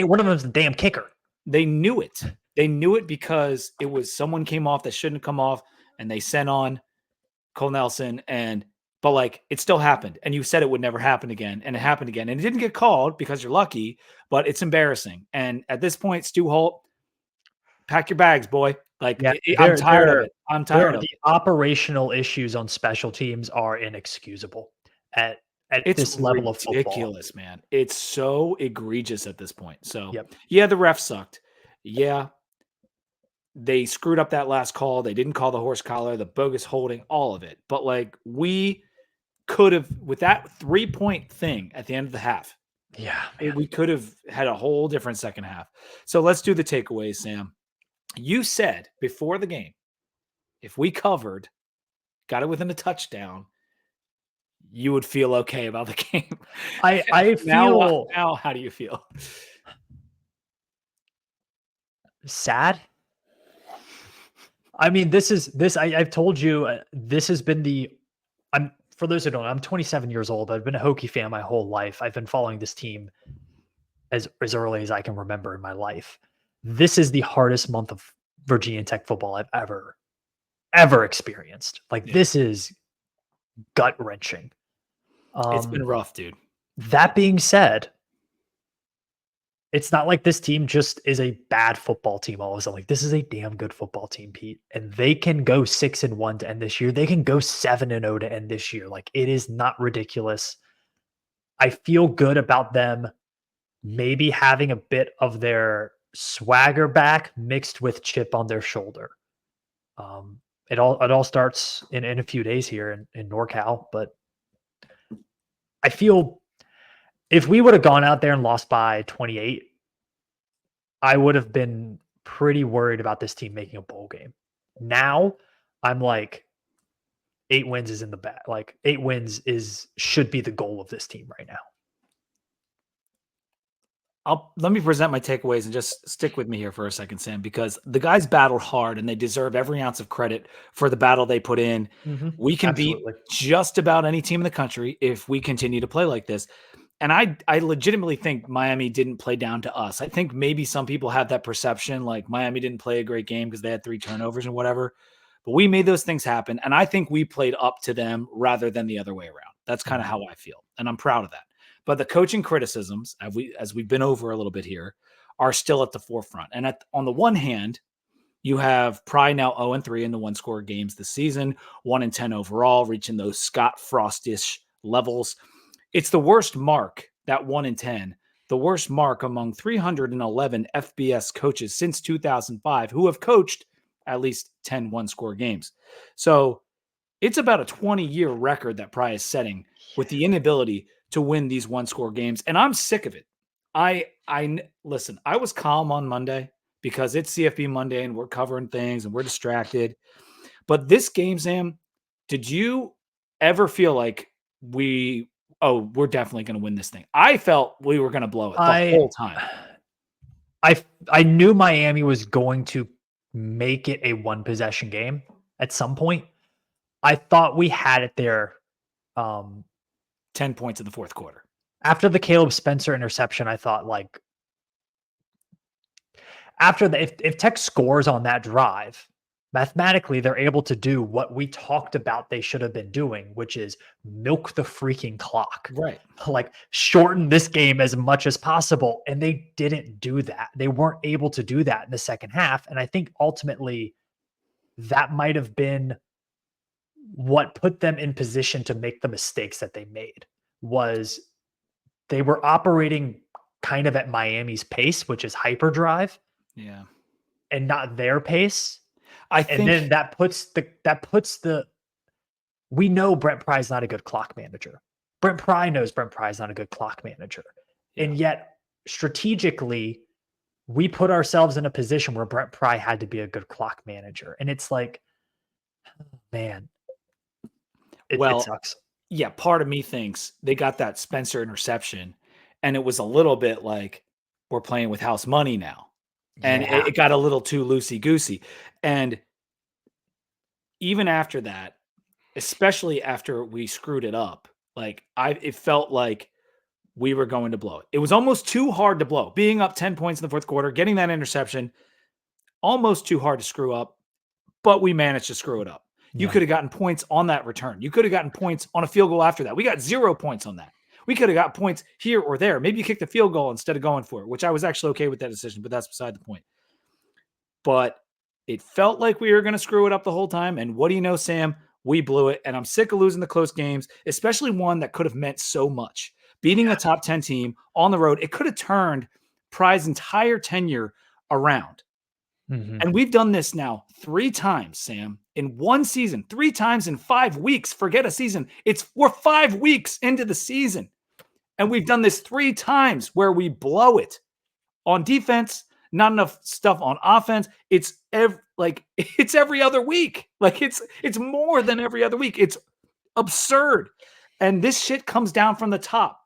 one of them's the damn kicker. They knew it. They knew it because it was someone came off that shouldn't have come off, and they sent on Cole Nelson, but it still happened. And you said it would never happen again, and it happened again. And it didn't get called because you're lucky, but it's embarrassing. And at this point, Stu Holt, pack your bags, boy. I'm tired of it. I'm tired of it. The operational issues on special teams are inexcusable at this level of football. It's ridiculous, man. It's so egregious at this point. So, yeah, the refs sucked. Yeah, they screwed up that last call. They didn't call the horse collar, the bogus holding, all of it. But we could have, with that 3-point thing at the end of the half, we could have had a whole different second half. So let's do the takeaways, Sam. You said before the game, if we covered, got it within a touchdown, you would feel okay about the game. I feel now. How do you feel? Sad. I mean, I've told you, this has been for those who don't know, I'm 27 years old. I've been a Hokie fan my whole life. I've been following this team as early as I can remember in my life. This is the hardest month of Virginia Tech football I've ever experienced. This is gut wrenching. It's been rough, dude. That being said, it's not like this team just is a bad football team all of a sudden. This is a damn good football team, Pete. And they can go 6-1 to end this year. They can go 7-0 to end this year. It is not ridiculous. I feel good about them maybe having a bit of their swagger back mixed with chip on their shoulder. It all starts in a few days here in NorCal, but I feel if we would have gone out there and lost by 28, I would have been pretty worried about this team making a bowl game. Now I'm like 8 wins is in the bag. Like 8 wins should be the goal of this team right now. Let me present my takeaways and just stick with me here for a second, Sam, because the guys battled hard and they deserve every ounce of credit for the battle they put in. We can Absolutely. beat just about any team in the country if we continue to play like this. And I legitimately think Miami didn't play down to us. I think maybe some people have that perception, like Miami didn't play a great game because they had 3 turnovers and whatever. But we made those things happen. And I think we played up to them rather than the other way around. That's kind of how I feel. And I'm proud of that. But the coaching criticisms, as we've been over a little bit here, are still at the forefront. And on the one hand, you have Pry now 0-3 in the one-score games this season, 1-10 overall, reaching those Scott Frost-ish levels. It's the worst mark, that 1-10, the worst mark among 311 FBS coaches since 2005 who have coached at least 10 one-score games. So it's about a 20-year record that Pry is setting with the inability to win these one-score games. And I'm sick of it. Listen, I was calm on Monday because it's CFB Monday and we're covering things and we're distracted. But this game, Sam, did you ever feel like we're definitely going to win this thing? I felt we were going to blow it the whole time. I knew Miami was going to make it a one-possession game at some point. I thought we had it there. 10 points in the fourth quarter. After the Caleb Spencer interception, I thought like if Tech scores on that drive, mathematically they're able to do what we talked about they should have been doing, which is milk the freaking clock. Right. Like shorten this game as much as possible. And they didn't do that. They weren't able to do that in the second half. And I think ultimately that might have been what put them in position to make the mistakes that they made. Was they were operating kind of at Miami's pace, which is hyperdrive. Yeah. And not their pace. And then that puts the we know Brent Pry is not a good clock manager. Brent Pry knows Brent Pry is not a good clock manager. Yeah. And yet strategically we put ourselves in a position where Brent Pry had to be a good clock manager. And it's like, man, it sucks. Yeah, part of me thinks they got that Spencer interception and it was a little bit like we're playing with house money now. And it got a little too loosey-goosey. And even after that, especially after we screwed it up, like it felt like we were going to blow it. It was almost too hard to blow. Being up 10 points in the fourth quarter, getting that interception, almost too hard to screw up, but we managed to screw it up. You could have gotten points on that return. You could have gotten points on a field goal after that. We got 0 points on that. We could have got points here or there. Maybe you kicked the field goal instead of going for it, which I was actually okay with that decision, but that's beside the point. But it felt like we were going to screw it up the whole time. And what do you know, Sam? We blew it. And I'm sick of losing the close games, especially one that could have meant so much. Beating a top 10 team on the road, it could have turned Pry's entire tenure around. Mm-hmm. And we've done this now 3 times, Sam, in one season, 3 times in 5 weeks. Forget a season. We're 5 weeks into the season. And we've done this 3 times where we blow it on defense, not enough stuff on offense. It's every other week. Like it's more than every other week. It's absurd. And this shit comes down from the top.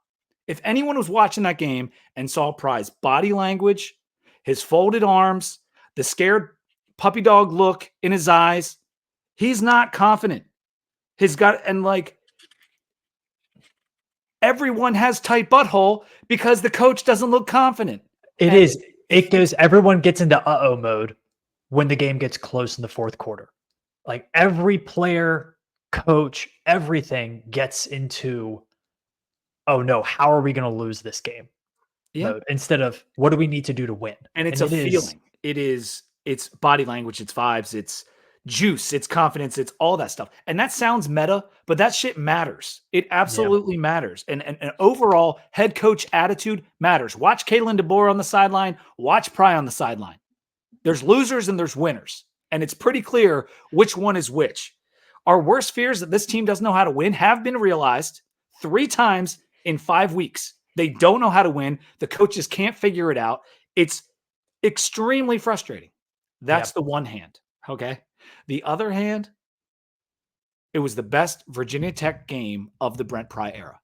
If anyone was watching that game and saw Pry's body language, his folded arms, the scared puppy dog look in his eyes, he's not confident. Everyone has tight butthole because the coach doesn't look confident. Everyone gets into uh-oh mode when the game gets close in the fourth quarter. Like every player, coach, everything gets into, oh no, how are we going to lose this game? Mode, instead of what do we need to do to win? And it's a feeling. It's body language, it's vibes, it's juice, it's confidence, it's all that stuff. And that sounds meta, but that shit matters. It absolutely matters. And overall head coach attitude matters. Watch Kalen DeBoer on the sideline, watch Pry on the sideline. There's losers and there's winners. And it's pretty clear which one is which. Our worst fears that this team doesn't know how to win have been realized 3 times in 5 weeks. They don't know how to win. The coaches can't figure it out. It's extremely frustrating. That's the one hand. Okay. The other hand, it was the best Virginia Tech game of the Brent Pry era.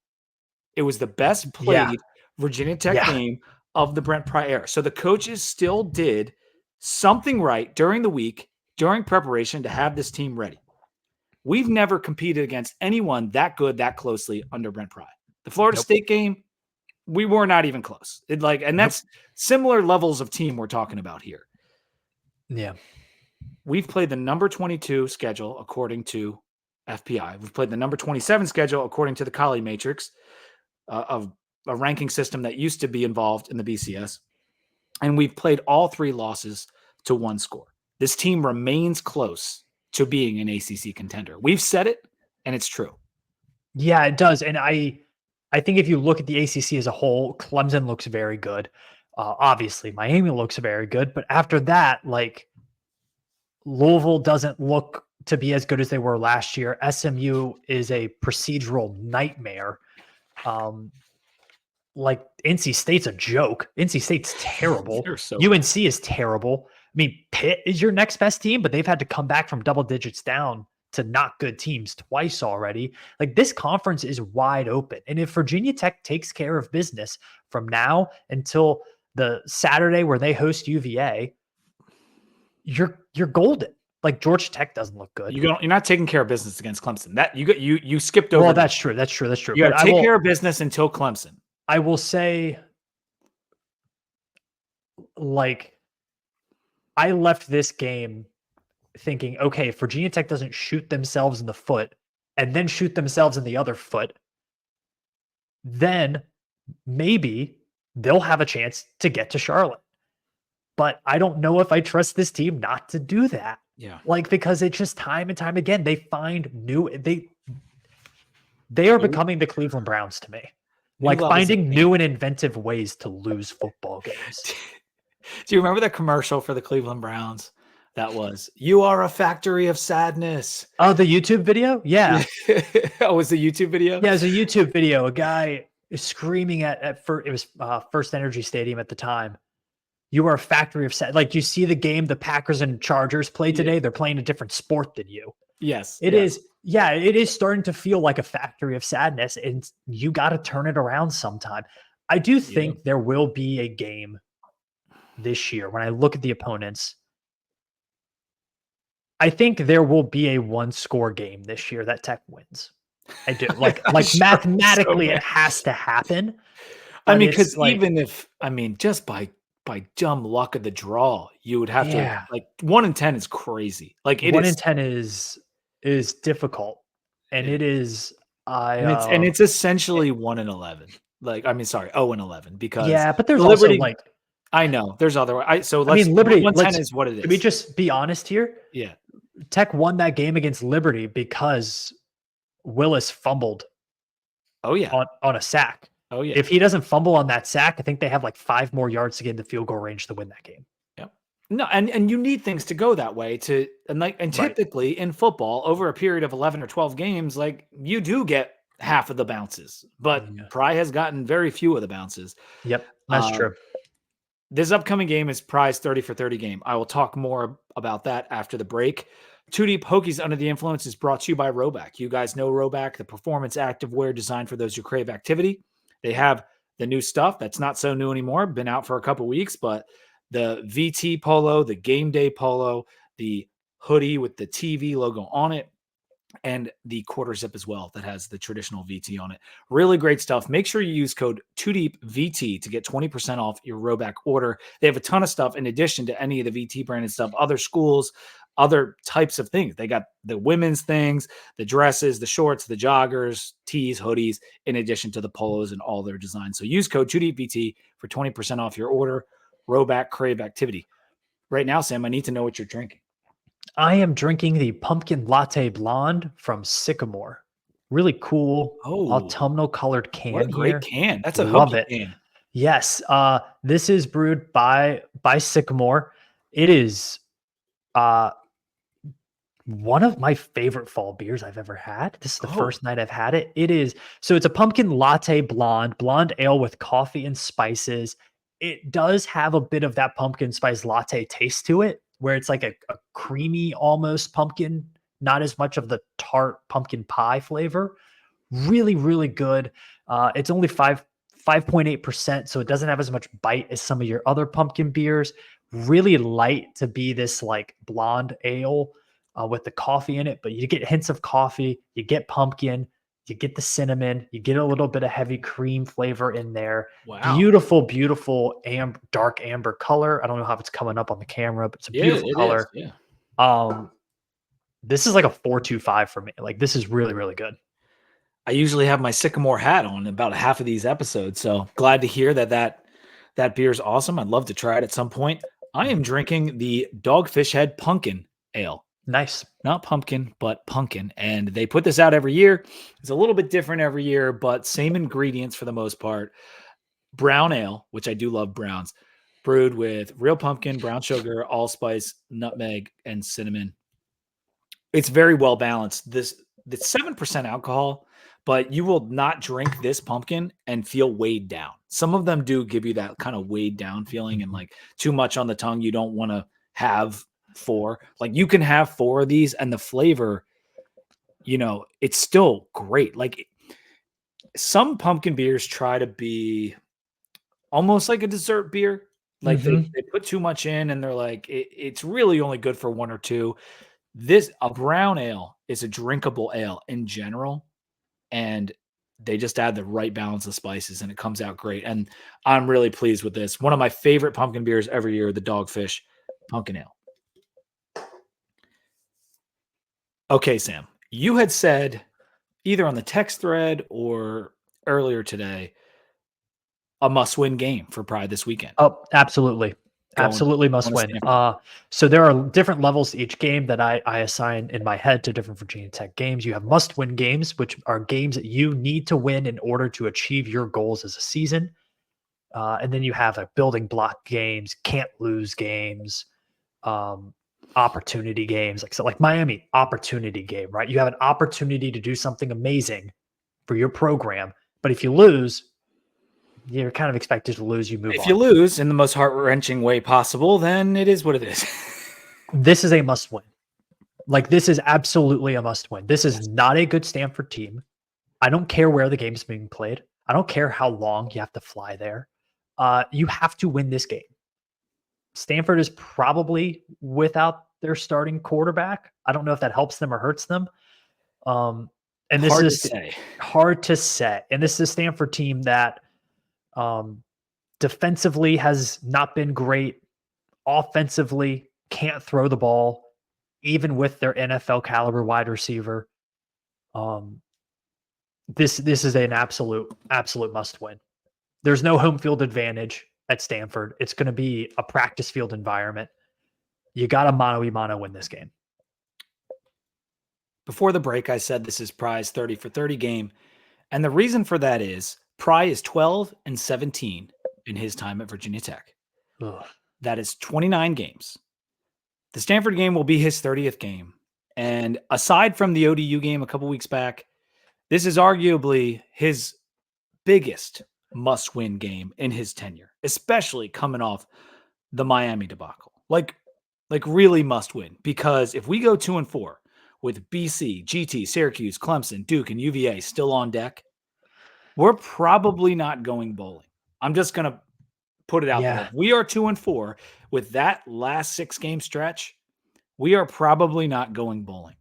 It was the best played Virginia Tech game of the Brent Pry era. So the coaches still did something right during the week, during preparation to have this team ready. We've never competed against anyone that good, that closely under Brent Pry. The Florida State game, we were not even close. And that's similar levels of team we're talking about here. Yeah. We've played the number 22 schedule according to FPI. We've played the number 27 schedule according to the Colley Matrix of a ranking system that used to be involved in the BCS. And we've played all 3 losses to 1 score. This team remains close to being an ACC contender. We've said it, and it's true. Yeah, it does. And I think if you look at the ACC as a whole, Clemson looks very good. Obviously, Miami looks very good. But after that, like, Louisville doesn't look to be as good as they were last year. SMU is a procedural nightmare. Like, NC State's a joke. NC State's terrible. UNC is terrible. I mean, Pitt is your next best team, but they've had to come back from double digits down to not good teams twice already. Like, this conference is wide open. And if Virginia Tech takes care of business from now until the Saturday where they host UVA, you're golden. Like, Georgia Tech doesn't look good. You're not taking care of business against Clemson. That you skipped over. Well, that's true. That's true. You got to take care of business until Clemson. I will say, like, I left this game thinking, okay, if Virginia Tech doesn't shoot themselves in the foot and then shoot themselves in the other foot, then maybe they'll have a chance to get to Charlotte. But I don't know if I trust this team not to do that. Yeah. Like, because it's just time and time again, they find they are becoming the Cleveland Browns to me. Like, finding new and inventive ways to lose football games. Do you remember the commercial for the Cleveland Browns? That was, "You are a factory of sadness." Oh, the YouTube video? Yeah. Oh, was the YouTube video? Yeah, it was a YouTube video. A guy is screaming at first, it was First Energy Stadium at the time. "You are a factory of sadness." Like, you see the game the Packers and Chargers play today. They're playing a different sport than you. Yes. It is. Yeah, it is starting to feel like a factory of sadness, and you got to turn it around sometime. I do think there will be a game this year. When I look at the opponents, I think there will be a 1-score game this year that Tech wins. I do. Like mathematically, it has to happen. I mean, because just by dumb luck of the draw, you would have to, like, 1 in 10 is crazy. Like, 1 in 10 is difficult, and it is. And it's essentially 1 in 11. Like, I mean, sorry, 0 in 11, because but there's Liberty, also, like, I know there's other. Liberty. 110 is what it is. Let me just be honest here. Yeah, Tech won that game against Liberty because Willis fumbled. Oh yeah, on a sack. Oh yeah. If he doesn't fumble on that sack, I think they have like 5 more yards to get in the field goal range to win that game. Yep. No, and you need things to go that way and typically in football over a period of 11 or 12 games, like, you do get half of the bounces, but Pry has gotten very few of the bounces. Yep, that's true. This upcoming game is Pry's 30 for 30 game. I will talk more about that after the break. Too Deep Hokies Under the Influence is brought to you by Roback. You guys know Roback, the performance activewear designed for those who crave activity. They have the new stuff that's not so new anymore, been out for a couple weeks, but the VT polo, the game day polo, the hoodie with the TV logo on it, and the quarter zip as well that has the traditional VT on it. Really great stuff. Make sure you use code 2DEEPVT to get 20% off your Roback order. They have a ton of stuff in addition to any of the VT branded stuff, other schools, other types of things. They got the women's things, the dresses, the shorts, the joggers, tees, hoodies, in addition to the polos and all their designs. So use code 2DEEPVT for 20% off your order. Roback Crave Activity. Right now, Sam, I need to know what you're drinking. I am drinking the pumpkin latte blonde from Sycamore. Really cool Oh, autumnal colored what a can great here. can. That's a Love Hokie it. can. Yes. This is brewed by Sycamore. It is uh one of my favorite fall beers I've ever had. This is the Oh, first night I've had it. It is so it's a pumpkin latte blonde ale with coffee and spices. It does have a bit of that pumpkin spice latte taste to it, where it's like a creamy almost pumpkin, not as much of the tart pumpkin pie flavor. Really, really good. It's only 5.8%, so it doesn't have as much bite as some of your other pumpkin beers. Really light to be this like blonde ale with the coffee in it, but you get hints of coffee, you get pumpkin, you get the cinnamon, you get a little bit of heavy cream flavor in there. wow. Beautiful, beautiful dark amber color. I don't know how it's coming up on the camera, but it's a Yeah, beautiful it color. is. Yeah. This is like a 4.25 for me. Like this is really, really good. I usually have my Sycamore hat on about half of these episodes, so glad to hear that beer is awesome. I'd love to try it at some point. I am drinking the Dogfish Head Pumpkin Ale. Nice. Not pumpkin, but pumpkin. And they put this out every year. It's a little bit different every year, but same ingredients for the most part. Brown ale, which I do love browns, brewed with real pumpkin, brown sugar, allspice, nutmeg, and cinnamon. It's very well balanced. It's 7% alcohol, but you will not drink this pumpkin and feel weighed down. Some of them do give you that kind of weighed down feeling and like too much on the tongue. You don't want to have 4. Like you can have 4 of these and the flavor, it's still great. Like some pumpkin beers try to be almost like a dessert beer. Like they put too much in and they're like, it's really only good for 1 or 2. A brown ale is a drinkable ale in general, and they just add the right balance of spices and it comes out great. And I'm really pleased with this. One of my favorite pumpkin beers every year, the Dogfish Pumpkin Ale. Okay, Sam, you had said either on the text thread or earlier today, a must-win game for Pride this weekend. Oh, absolutely. Absolutely must going to win. Stanford. So there are different levels to each game that I assign in my head to different Virginia Tech games. You have must-win games, which are games that you need to win in order to achieve your goals as a season. And then you have building block games, can't lose games, opportunity games. Like Miami, opportunity game, right? You have an opportunity to do something amazing for your program, but if you lose, you're kind of expected to lose. You move on. If you lose in the most heart-wrenching way possible, then it is what it is. This is a must-win. Like, this is absolutely a must-win. This is not a good Stanford team. I don't care where the game's being played. I don't care how long you have to fly there. You have to win this game. Stanford is probably without their starting quarterback. I don't know if that helps them or hurts them. And this Hard is to say. hard to say. And this is a Stanford team that defensively has not been great. Offensively, can't throw the ball, even with their NFL caliber wide receiver. This is an absolute must win. There's no home field advantage at Stanford. It's going to be a practice field environment. You got to mano-a-mano win this game. Before the break, I said this is Pry's 30 for 30 game. And the reason for that is Pry is 12-17 in his time at Virginia Tech. Ugh. That is 29 games. The Stanford game will be his 30th game. And aside from the ODU game a couple weeks back, this is arguably his biggest must-win game in his tenure, especially coming off the Miami debacle. Like really must win, because if we go 2-4 with BC, GT, Syracuse, Clemson, Duke, and UVA still on deck, we're probably not going bowling. I'm just going to put it out there. If we are 2-4 with that last 6-game stretch, we are probably not going bowling.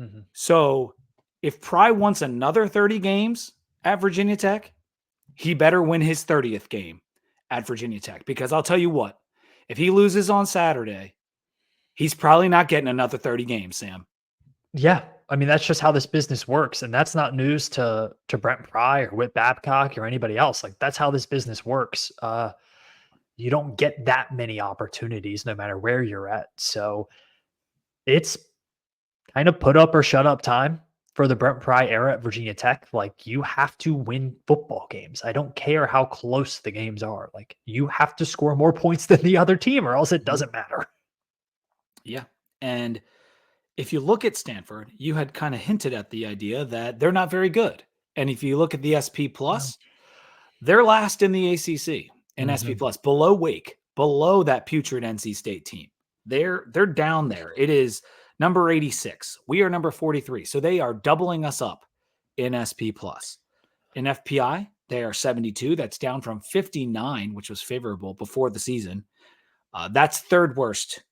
Mm-hmm. So if Pry wants another 30 games at Virginia Tech, he better win his 30th game at Virginia Tech, because I'll tell you what, if he loses on Saturday, he's probably not getting another 30 games, Sam. Yeah. I mean, that's just how this business works. And that's not news to Brent Pry or Whit Babcock or anybody else. Like, that's how this business works. You don't get that many opportunities no matter where you're at. So it's kind of put up or shut up time for the Brent Pry era at Virginia Tech. Like, you have to win football games. I don't care how close the games are. Like, you have to score more points than the other team or else it doesn't matter. Yeah. And if you look at Stanford, you had kind of hinted at the idea that they're not very good. And if you look at the SP Plus, they're last in the ACC in SP Plus, below Wake, below that putrid NC State team. They're down there. It is number 86. We are number 43. So they are doubling us up in SP Plus. In FPI, they are 72. That's down from 59, which was favorable before the season. That's third worst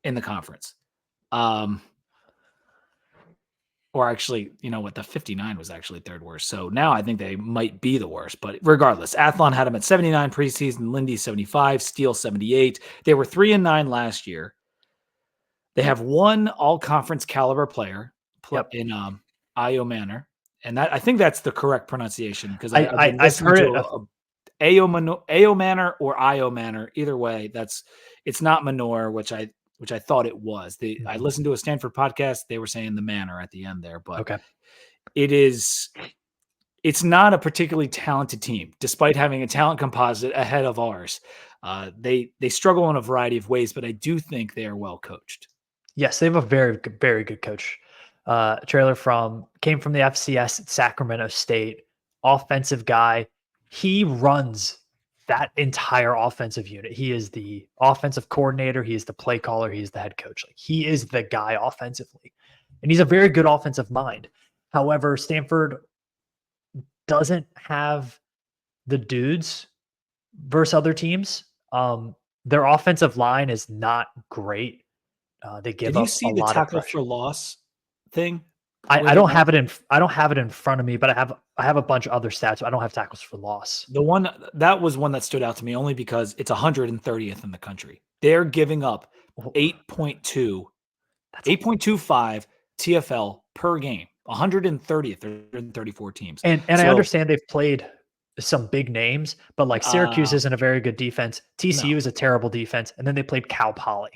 in the conference. Or actually, you know what? The 59 was actually third worst. So now I think they might be the worst. But regardless, Athlon had them at 79 preseason, Lindy 75, Steele 78. They were 3-9 last year. They have one all-conference caliber player in Io Manor. And that, I think that's the correct pronunciation, because I've heard it. Ao Manor or Io Manor. Either way, it's not Manor, which I thought it was. I listened to a Stanford podcast. They were saying the manor at the end there, but it's not a particularly talented team, despite having a talent composite ahead of ours. They struggle in a variety of ways, but I do think they are well coached. Yes, they have a very good coach. Trailer came from the FCS at Sacramento State, offensive guy. He runs that entire offensive unit. He is the offensive coordinator. He is the play caller. He is the head coach. Like, he is the guy offensively, and he's a very good offensive mind. However, Stanford doesn't have the dudes versus other teams. Their offensive line is not great. They give up a lot of pressure. Did you see the tackle for loss thing? I don't have it in front of me, but I have a bunch of other stats. I don't have tackles for loss. The one that was one that stood out to me only because it's 130th in the country. They're giving up 8.25 TFL per game. 130th. They're in 34 teams. And I understand they've played some big names, but like Syracuse isn't a very good defense. TCU is a terrible defense, and then they played Cal Poly.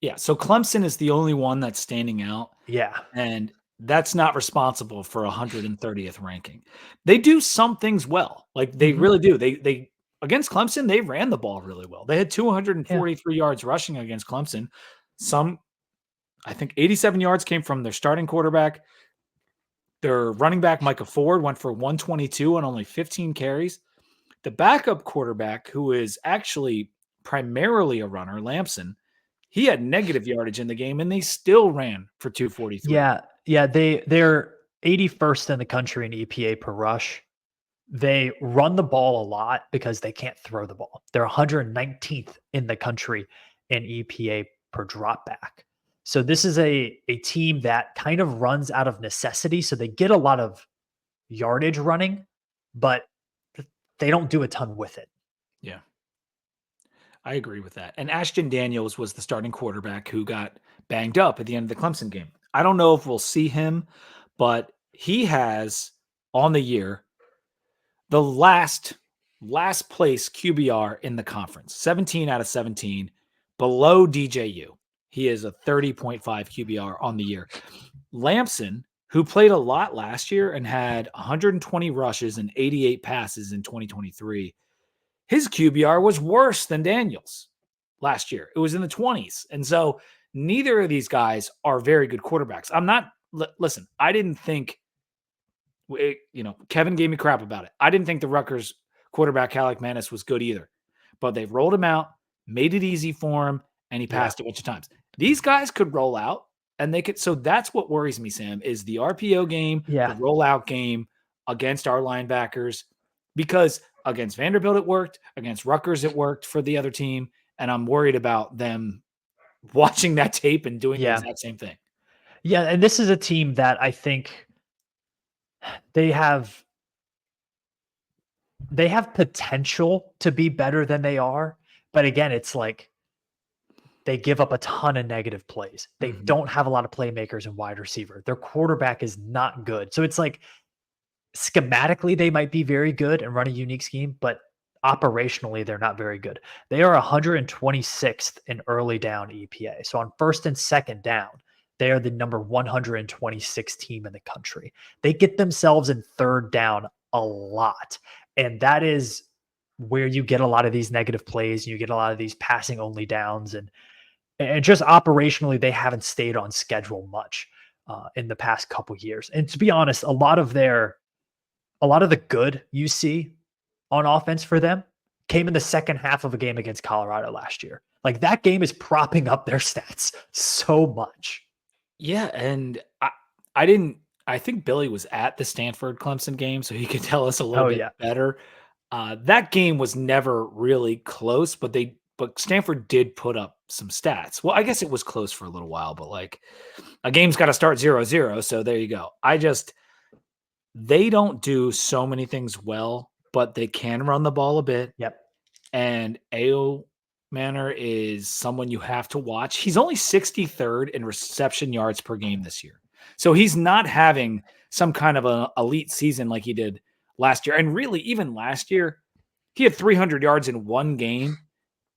Yeah, so Clemson is the only one that's standing out. Yeah. And that's not responsible for 130th ranking. They do some things well. Like, they really do. They against Clemson, they ran the ball really well. They had 243 yards rushing against Clemson. I think 87 yards came from their starting quarterback. Their running back, Micah Ford, went for 122 on only 15 carries. The backup quarterback, who is actually primarily a runner, Lampson, he had negative yardage in the game, and they still ran for 243. Yeah. They're 81st in the country in EPA per rush. They run the ball a lot because they can't throw the ball. They're 119th in the country in EPA per drop back. So this is a team that kind of runs out of necessity. So they get a lot of yardage running, but they don't do a ton with it. Yeah. I agree with that. And Ashton Daniels was the starting quarterback who got banged up at the end of the Clemson game. I don't know if we'll see him, but he has on the year the last place QBR in the conference, 17 out of 17, below DJU. He is a 30.5 QBR on the year. Lampson, who played a lot last year and had 120 rushes and 88 passes in 2023, his QBR was worse than Daniels last year. It was in the 20s. And so neither of these guys are very good quarterbacks. Listen, I didn't think, Kevin gave me crap about it. I didn't think the Rutgers quarterback, Alec Manis, was good either. But they rolled him out, made it easy for him, and he passed a bunch of times. These guys could roll out, and they could. So that's what worries me, Sam, is the RPO game, the rollout game against our linebackers, because against Vanderbilt it worked, against Rutgers it worked for the other team, and I'm worried about them watching that tape and doing the exact same thing. Yeah, and this is a team that I think they have potential to be better than they are, but again, it's like they give up a ton of negative plays. They don't have a lot of playmakers and wide receiver. Their quarterback is not good. So it's like schematically they might be very good and run a unique scheme, but operationally, they're not very good. They are 126th in early down EPA. So on first and second down, they are the number 126 team in the country. They get themselves in third down a lot. And that is where you get a lot of these negative plays. You get a lot of these passing only downs. And just operationally, they haven't stayed on schedule much in the past couple years. And to be honest, a lot of the good you see on offense for them came in the second half of a game against Colorado last year. Like that game is propping up their stats so much. Yeah, and I think Billy was at the Stanford Clemson game, so he could tell us a little bit better. That game was never really close, but Stanford did put up some stats. Well, I guess it was close for a little while, but like a game's got to start 0-0. So there you go. They don't do so many things well, but they can run the ball a bit. Yep. And A.O. Manor is someone you have to watch. He's only 63rd in reception yards per game this year. So he's not having some kind of an elite season like he did last year. And really, even last year, he had 300 yards in one game,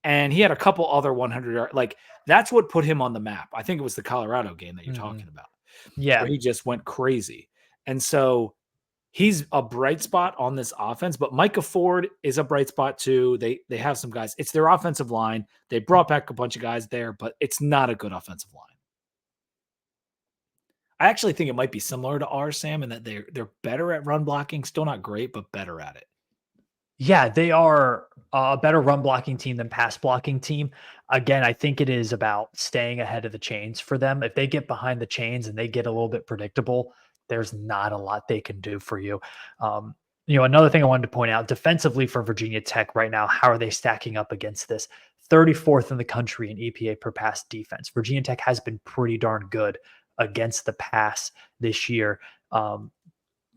and he had a couple other 100 yards. Like, that's what put him on the map. I think it was the Colorado game that you're talking about. Yeah. Where he just went crazy. And so he's a bright spot on this offense, but Micah Ford is a bright spot too. They have some guys. It's their offensive line. They brought back a bunch of guys there, but it's not a good offensive line. I actually think it might be similar to ours, Sam, in that they're better at run blocking. Still not great, but better at it. Yeah, they are a better run blocking team than pass blocking team. Again, I think it is about staying ahead of the chains for them. If they get behind the chains and they get a little bit predictable, there's not a lot they can do for you. Another thing I wanted to point out defensively for Virginia Tech right now, how are they stacking up against this? 34th in the country in EPA per pass defense. Virginia Tech has been pretty darn good against the pass this year.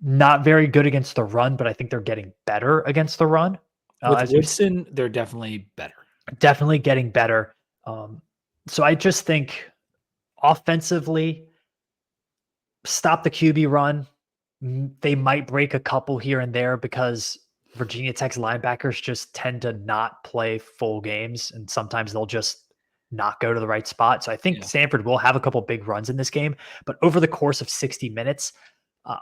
Not very good against the run, but I think they're getting better against the run. With Woodson, they're definitely better. Definitely getting better. So I just think offensively, stop the QB run. They might break a couple here and there because Virginia Tech's linebackers just tend to not play full games, and sometimes they'll just not go to the right spot. So I think Stanford will have a couple big runs in this game, but over the course of 60 minutes,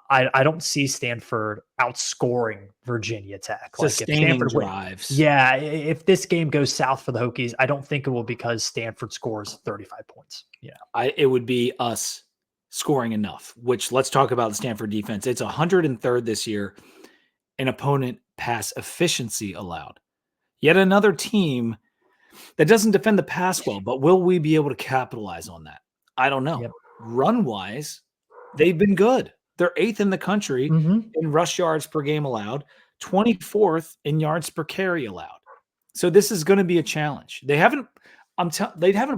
I don't see Stanford outscoring Virginia Tech. Sustaining drives. Yeah, if this game goes south for the Hokies, I don't think it will because Stanford scores 35 points. It would be us scoring enough, which let's talk about the Stanford defense. It's 103rd this year in opponent pass efficiency allowed. Yet another team that doesn't defend the pass well, but will we be able to capitalize on that? I don't know. Run-wise, they've been good. They're 8th in the country in rush yards per game allowed, 24th in yards per carry allowed. So this is going to be a challenge. They haven't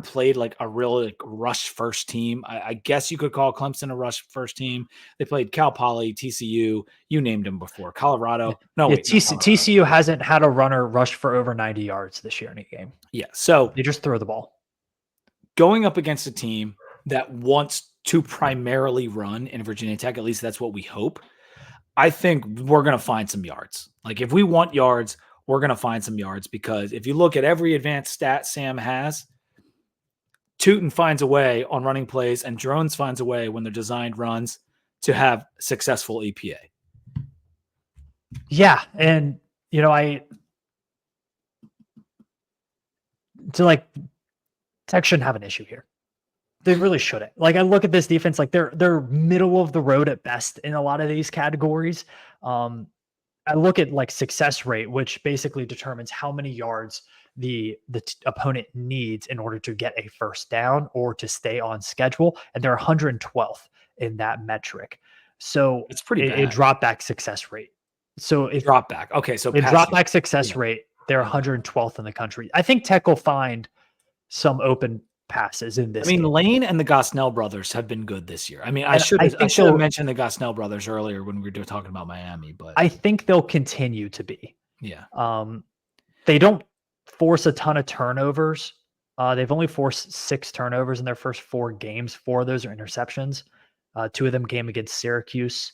played like a real rush first team. I guess you could call Clemson a rush first team. They played Cal Poly, TCU. You named them before. Colorado. TCU hasn't had a runner rush for over 90 yards this year in a game. Yeah. So they just throw the ball. Going up against a team that wants to primarily run in Virginia Tech, at least that's what we hope. I think we're going to find some yards. Like if we want yards, we're going to find some yards because if you look at every advanced stat Sam has, Tootin finds a way on running plays and Drones finds a way when they're designed runs to have successful EPA. Yeah. And, Tech shouldn't have an issue here. They really shouldn't. Like I look at this defense, like they're middle of the road at best in a lot of these categories. I look at like success rate, which basically determines how many yards the opponent needs in order to get a first down or to stay on schedule, and they're 112th in that metric. So it's pretty bad. A drop back success rate. So if drop back, okay, so a drop back success rate, they're 112th in the country. I think Tech will find some open passes in this. game. Lane and the Gosnell brothers have been good this year. I should have mentioned the Gosnell brothers earlier when we were talking about Miami, but I think they'll continue to be. Yeah. They don't force a ton of turnovers. They've only forced 6 turnovers in their first 4 games. 4 of those are interceptions. 2 of them came against Syracuse.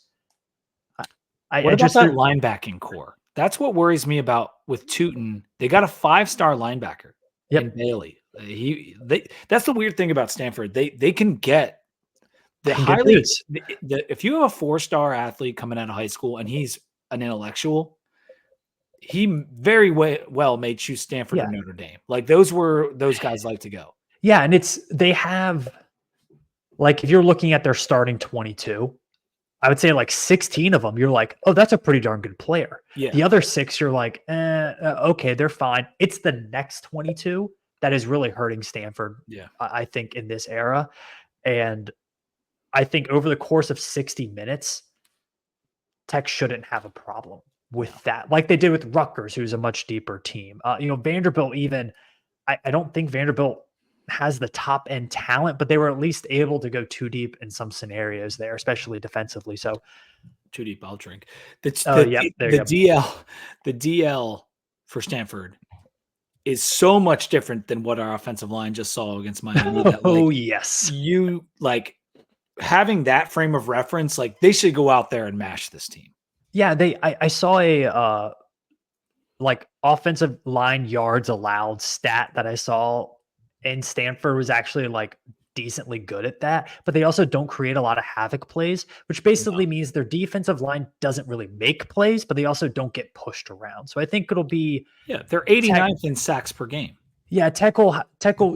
What about that linebacking core? That's what worries me about with Tootin. They got a 5-star linebacker in Bailey. That's the weird thing about Stanford. They can get the Can get highly dudes. if you have a 4-star athlete coming out of high school and he's an intellectual, he very well may choose Stanford or Notre Dame. Like those guys like to go. Yeah, and they have, like, if you're looking at their starting 22, I would say like 16 of them, you're like, oh, that's a pretty darn good player. Yeah. The other 6, you're like, okay, they're fine. It's the next 22 that is really hurting Stanford, Yeah. I think, in this era. And I think over the course of 60 minutes, Tech shouldn't have a problem with that, like they did with Rutgers, who's a much deeper team. Vanderbilt, even, I don't think Vanderbilt has the top end talent, but they were at least able to go too deep in some scenarios there, especially defensively. So too deep, I'll drink. The DL for Stanford is so much different than what our offensive line just saw against Miami. Yes. You like having that frame of reference, like they should go out there and mash this team. Yeah, I saw a like offensive line yards allowed stat that I saw, and Stanford was actually like decently good at that, but they also don't create a lot of havoc plays, which basically means their defensive line doesn't really make plays, but they also don't get pushed around. So I think it'll be they're 89th in sacks per game. Yeah, Tech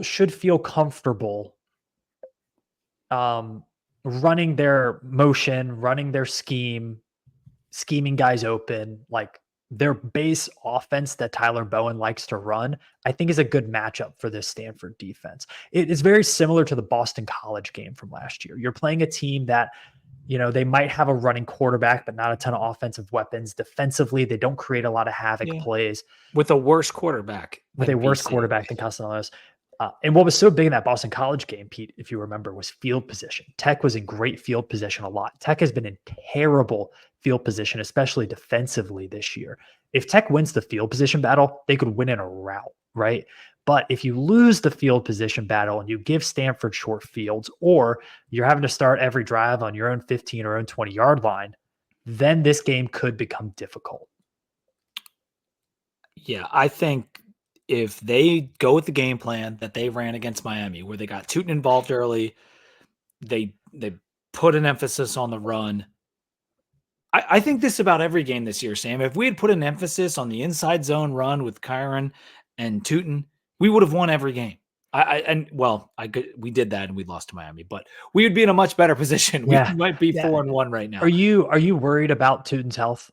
should feel comfortable running their motion, running their scheming guys open, like their base offense that Tyler Bowen likes to run, I think is a good matchup for this Stanford defense. It is very similar to the Boston College game from last year. You're playing a team that, they might have a running quarterback, but not a ton of offensive weapons. Defensively, they don't create a lot of havoc plays. With a worse quarterback. Than Castellanos. And what was so big in that Boston College game, Pete, if you remember, was field position. Tech was in great field position a lot. Tech has been in terrible field position, especially defensively this year. If Tech wins the field position battle, they could win in a rout, right? But if you lose the field position battle and you give Stanford short fields, or you're having to start every drive on your own 15 or own 20-yard line, then this game could become difficult. Yeah, I think if they go with the game plan that they ran against Miami, where they got Tootin involved early, they put an emphasis on the run. I think this about every game this year, Sam. If we had put an emphasis on the inside zone run with Kyron and Tootin, we would have won every game. We did that and we lost to Miami, but we would be in a much better position. Yeah. We might be 4-1 right now. Are you worried about Tootin's health?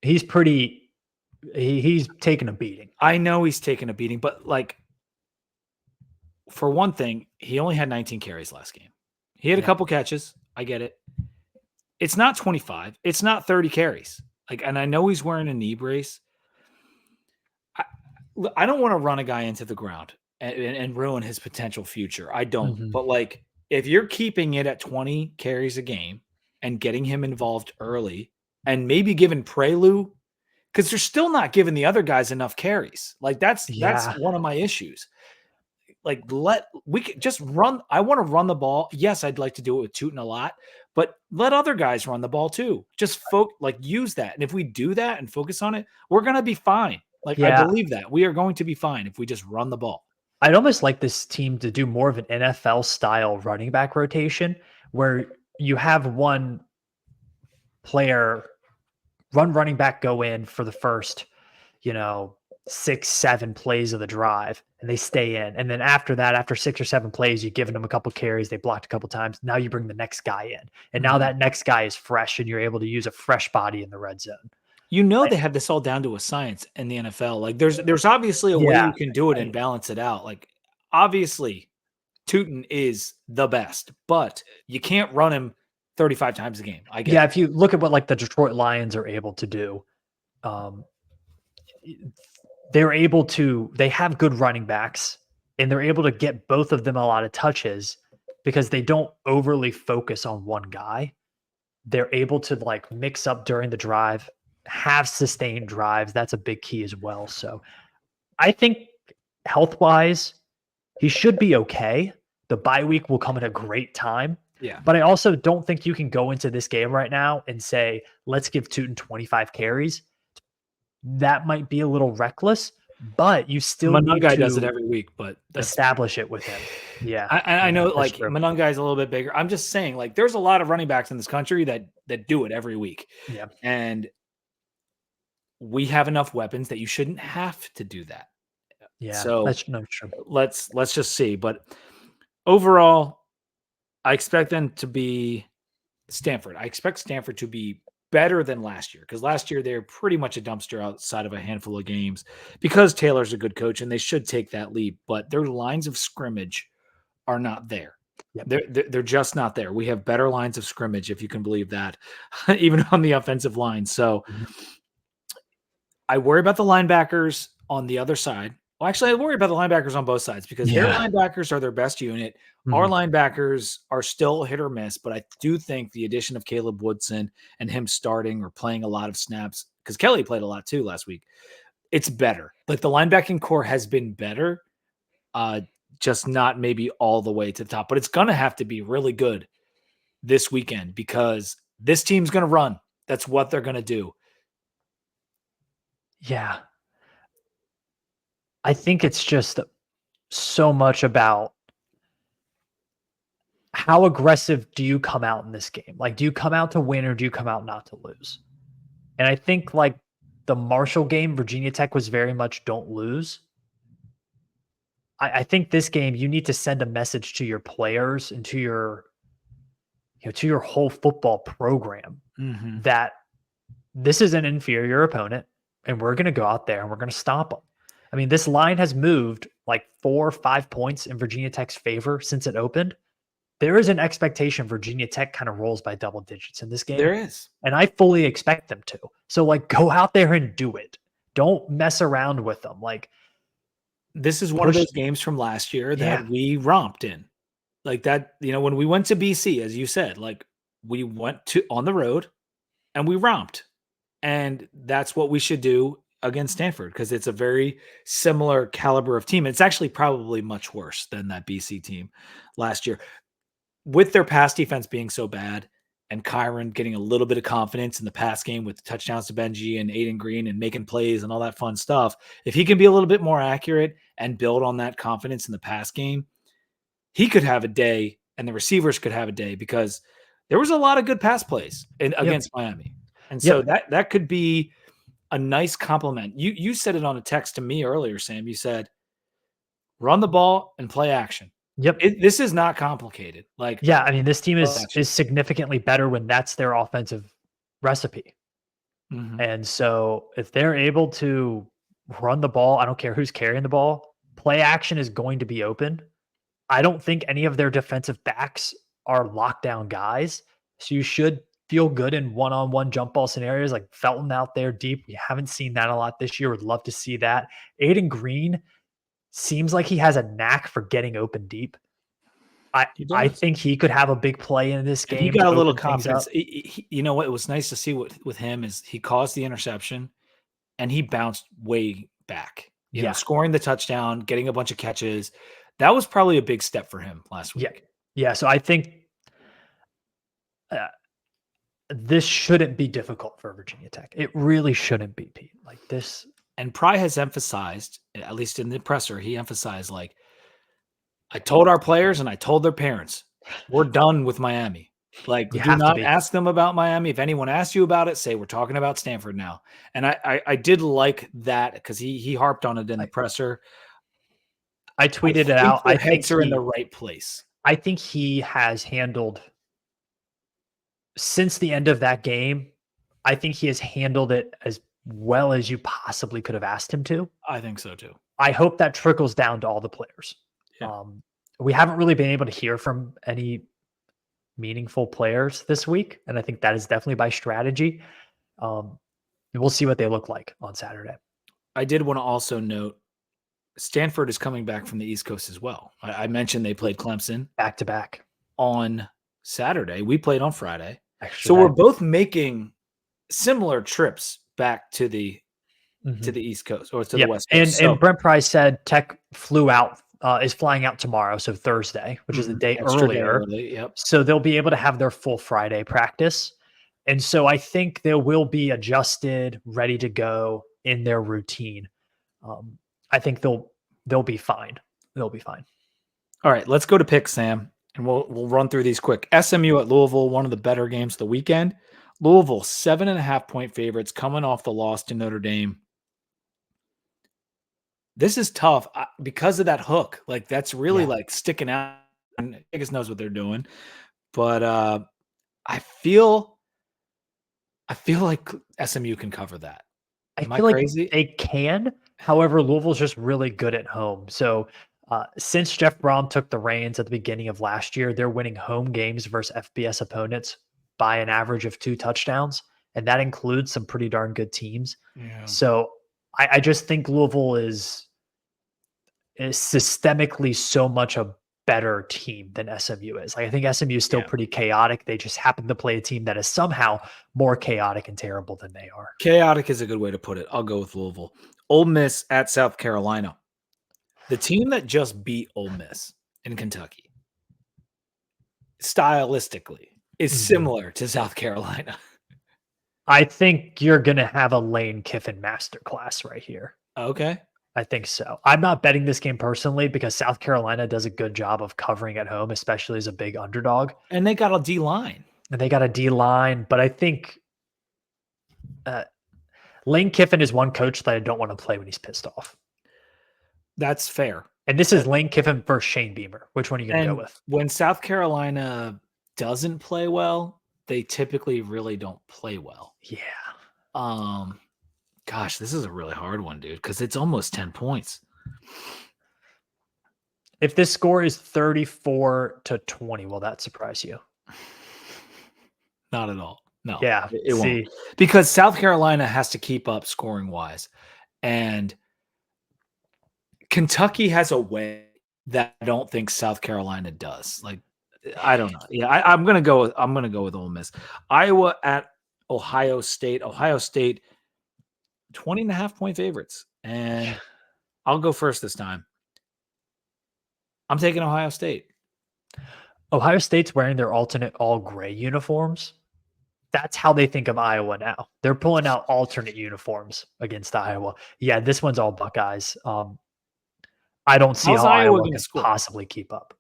He's taking a beating. I know he's taking a beating, but like, for one thing, he only had 19 carries last game. He had a couple catches. I get it. It's not 25. It's not 30 carries. And I know he's wearing a knee brace. I don't want to run a guy into the ground and ruin his potential future. I don't. Mm-hmm. But if you're keeping it at 20 carries a game and getting him involved early and maybe giving Prelude, because they're still not giving the other guys enough carries. That's one of my issues. We could just run. I want to run the ball. Yes, I'd like to do it with Tootin a lot, but let other guys run the ball too. Just use that. And if we do that and focus on it, we're going to be fine. I believe that we are going to be fine if we just run the ball. I'd almost like this team to do more of an NFL style running back rotation where you have one player running back go in for the first, 6-7 plays of the drive, and they stay in. And then after that, after 6 or 7 plays, you've given them a couple carries, they blocked a couple times. Now you bring the next guy in. And now that next guy is fresh and you're able to use a fresh body in the red zone. They have this all down to a science in the NFL. There's obviously a way you can do it and balance it out. Obviously, Tootin is the best, but you can't run him 35 times a game. I get it. If you look at what the Detroit Lions are able to do, they have good running backs and they're able to get both of them a lot of touches because they don't overly focus on one guy. They're able to mix up during the drive, have sustained drives. That's a big key as well. So I think health-wise, he should be okay. The bye week will come at a great time. Yeah. But I also don't think you can go into this game right now and say, let's give Tootin 25 carries. that might be a little reckless, but you still need Monungai does it to every week, but that's establish it with him. Yeah. I know, that's like true. Monungai's a little bit bigger. I'm just saying, like, there's a lot of running backs in this country that do it every week, Yeah. and we have enough weapons that you shouldn't have to do that. Yeah. So That's true. let's just see. But overall, I expect them to be Stanford. I expect Stanford to be better than last year, because last year they're pretty much a dumpster outside of a handful of games because Taylor's a good coach and they should take that lead. But their lines of scrimmage are not there. Yep. They're just not there. We have better lines of scrimmage, if you can believe that, even on the offensive line. So I worry about the linebackers on the other side. Well, actually, I worry about the linebackers on both sides because their linebackers are their best unit. Our linebackers are still hit or miss, but I do think the addition of Caleb Woodson and him starting or playing a lot of snaps, because Kelly played a lot too last week, it's better. Like, the linebacking core has been better, just not maybe all the way to the top. But it's going to have to be really good this weekend because this team's going to run. That's what they're going to do. Yeah. I think it's just so much about how aggressive do you come out in this game? Like, do you come out to win or do you come out not to lose? And I think, like, the Marshall game, Virginia Tech was very much don't lose. I think this game, you need to send a message to your players and to your whole football program that this is an inferior opponent and we're going to go out there and we're going to stop them. I mean, this line has moved like 4 or 5 points in Virginia Tech's favor since it opened. There is an expectation Virginia Tech kind of rolls by double digits in this game. There is. And I fully expect them to. So, like, go out there and do it. Don't mess around with them. Like, this is one of those games from last year that we romped in. Like that, when we went to BC, as you said, like, we went on the road and we romped. And that's what we should do against Stanford, because it's a very similar caliber of team. It's actually probably much worse than that BC team last year. With their pass defense being so bad and Kyron getting a little bit of confidence in the pass game with touchdowns to Benji and Aiden Green and making plays and all that fun stuff, if he can be a little bit more accurate and build on that confidence in the pass game, he could have a day and the receivers could have a day, because there was a lot of good pass plays against Miami. And so that could be a nice compliment. You said it on a text to me earlier, Sam. You said, run the ball and play action. Yep. This is not complicated. Like, yeah, I mean, this team is significantly better when that's their offensive recipe. And so if they're able to run the ball, I don't care who's carrying the ball, play action is going to be open. I don't think any of their defensive backs are lockdown guys. So you should feel good in one-on-one jump ball scenarios, like Felton out there deep. We haven't seen that a lot this year. Would love to see that. Aiden Green seems like he has a knack for getting open deep. I think he could have a big play in this game. He got a little confidence. You know what? It was nice to see with him is he caused the interception and he bounced way back. You know, scoring the touchdown, getting a bunch of catches. That was probably a big step for him last week. Yeah. So I think this shouldn't be difficult for Virginia Tech. It really shouldn't be, Pete. Like this. And Pry has emphasized, at least in the presser, he emphasized, like, I told our players and I told their parents, we're done with Miami. Like, do not ask them about Miami. If anyone asks you about it, say we're talking about Stanford now. And I did like that because he harped on it in the presser. I tweeted it out. I think they're in the right place. I think he has handled, since the end of that game, I think he has handled it as well as you possibly could have asked him to. I think so too. I hope that trickles down to all the players. Yeah. We haven't really been able to hear from any meaningful players this week, and I think that is definitely by strategy. We'll see what they look like on Saturday. I did want to also note Stanford is coming back from the East Coast as well. I mentioned they played Clemson back to back on Saturday. We played on Friday. So we're both making similar trips back to the East Coast or to the West Coast. And Brent Price said Tech is flying out tomorrow, so Thursday, which is the day earlier. So they'll be able to have their full Friday practice. And so I think they will be adjusted, ready to go in their routine, I think they'll be fine. They'll be fine. All right, let's go to picks, Sam, and we'll run through these quick. SMU at Louisville, one of the better games of the weekend. Louisville, 7.5-point favorites coming off the loss to Notre Dame. This is tough because of that hook. Like, that's really like sticking out. And Vegas knows what they're doing, but I feel like SMU can cover that. Am I crazy? Like they can. However, Louisville's just really good at home. So since Jeff Brom took the reins at the beginning of last year, they're winning home games versus FBS opponents by an average of 2 touchdowns, and that includes some pretty darn good teams. Yeah. So I just think Louisville is systemically so much a better team than SMU is. Like, I think SMU is still pretty chaotic. They just happen to play a team that is somehow more chaotic and terrible than they are. Chaotic is a good way to put it. I'll go with Louisville. Ole Miss at South Carolina. The team that just beat Ole Miss in Kentucky, stylistically, is similar to South Carolina. I think you're going to have a Lane Kiffin masterclass right here. Okay. I think so. I'm not betting this game personally because South Carolina does a good job of covering at home, especially as a big underdog. And they got a D-line. But I think Lane Kiffin is one coach that I don't want to play when he's pissed off. That's fair. And this is Lane Kiffin versus Shane Beamer. Which one are you going to go with? When South Carolina doesn't play well, they typically really don't play well. Yeah. Gosh, this is a really hard one, dude, because it's almost 10 points. If this score is 34-20, will that surprise you? Not at all. No. Yeah. It won't. Because South Carolina has to keep up scoring wise. And Kentucky has a way that I don't think South Carolina does. Like, I don't know. Yeah, I'm gonna go with Ole Miss. Iowa at Ohio State. Ohio State, 20.5-point favorites. And I'll go first this time. I'm taking Ohio State. Ohio State's wearing their alternate all gray uniforms. That's how they think of Iowa now. They're pulling out alternate uniforms against Iowa. Yeah, this one's all Buckeyes. I don't see how Iowa can possibly keep up.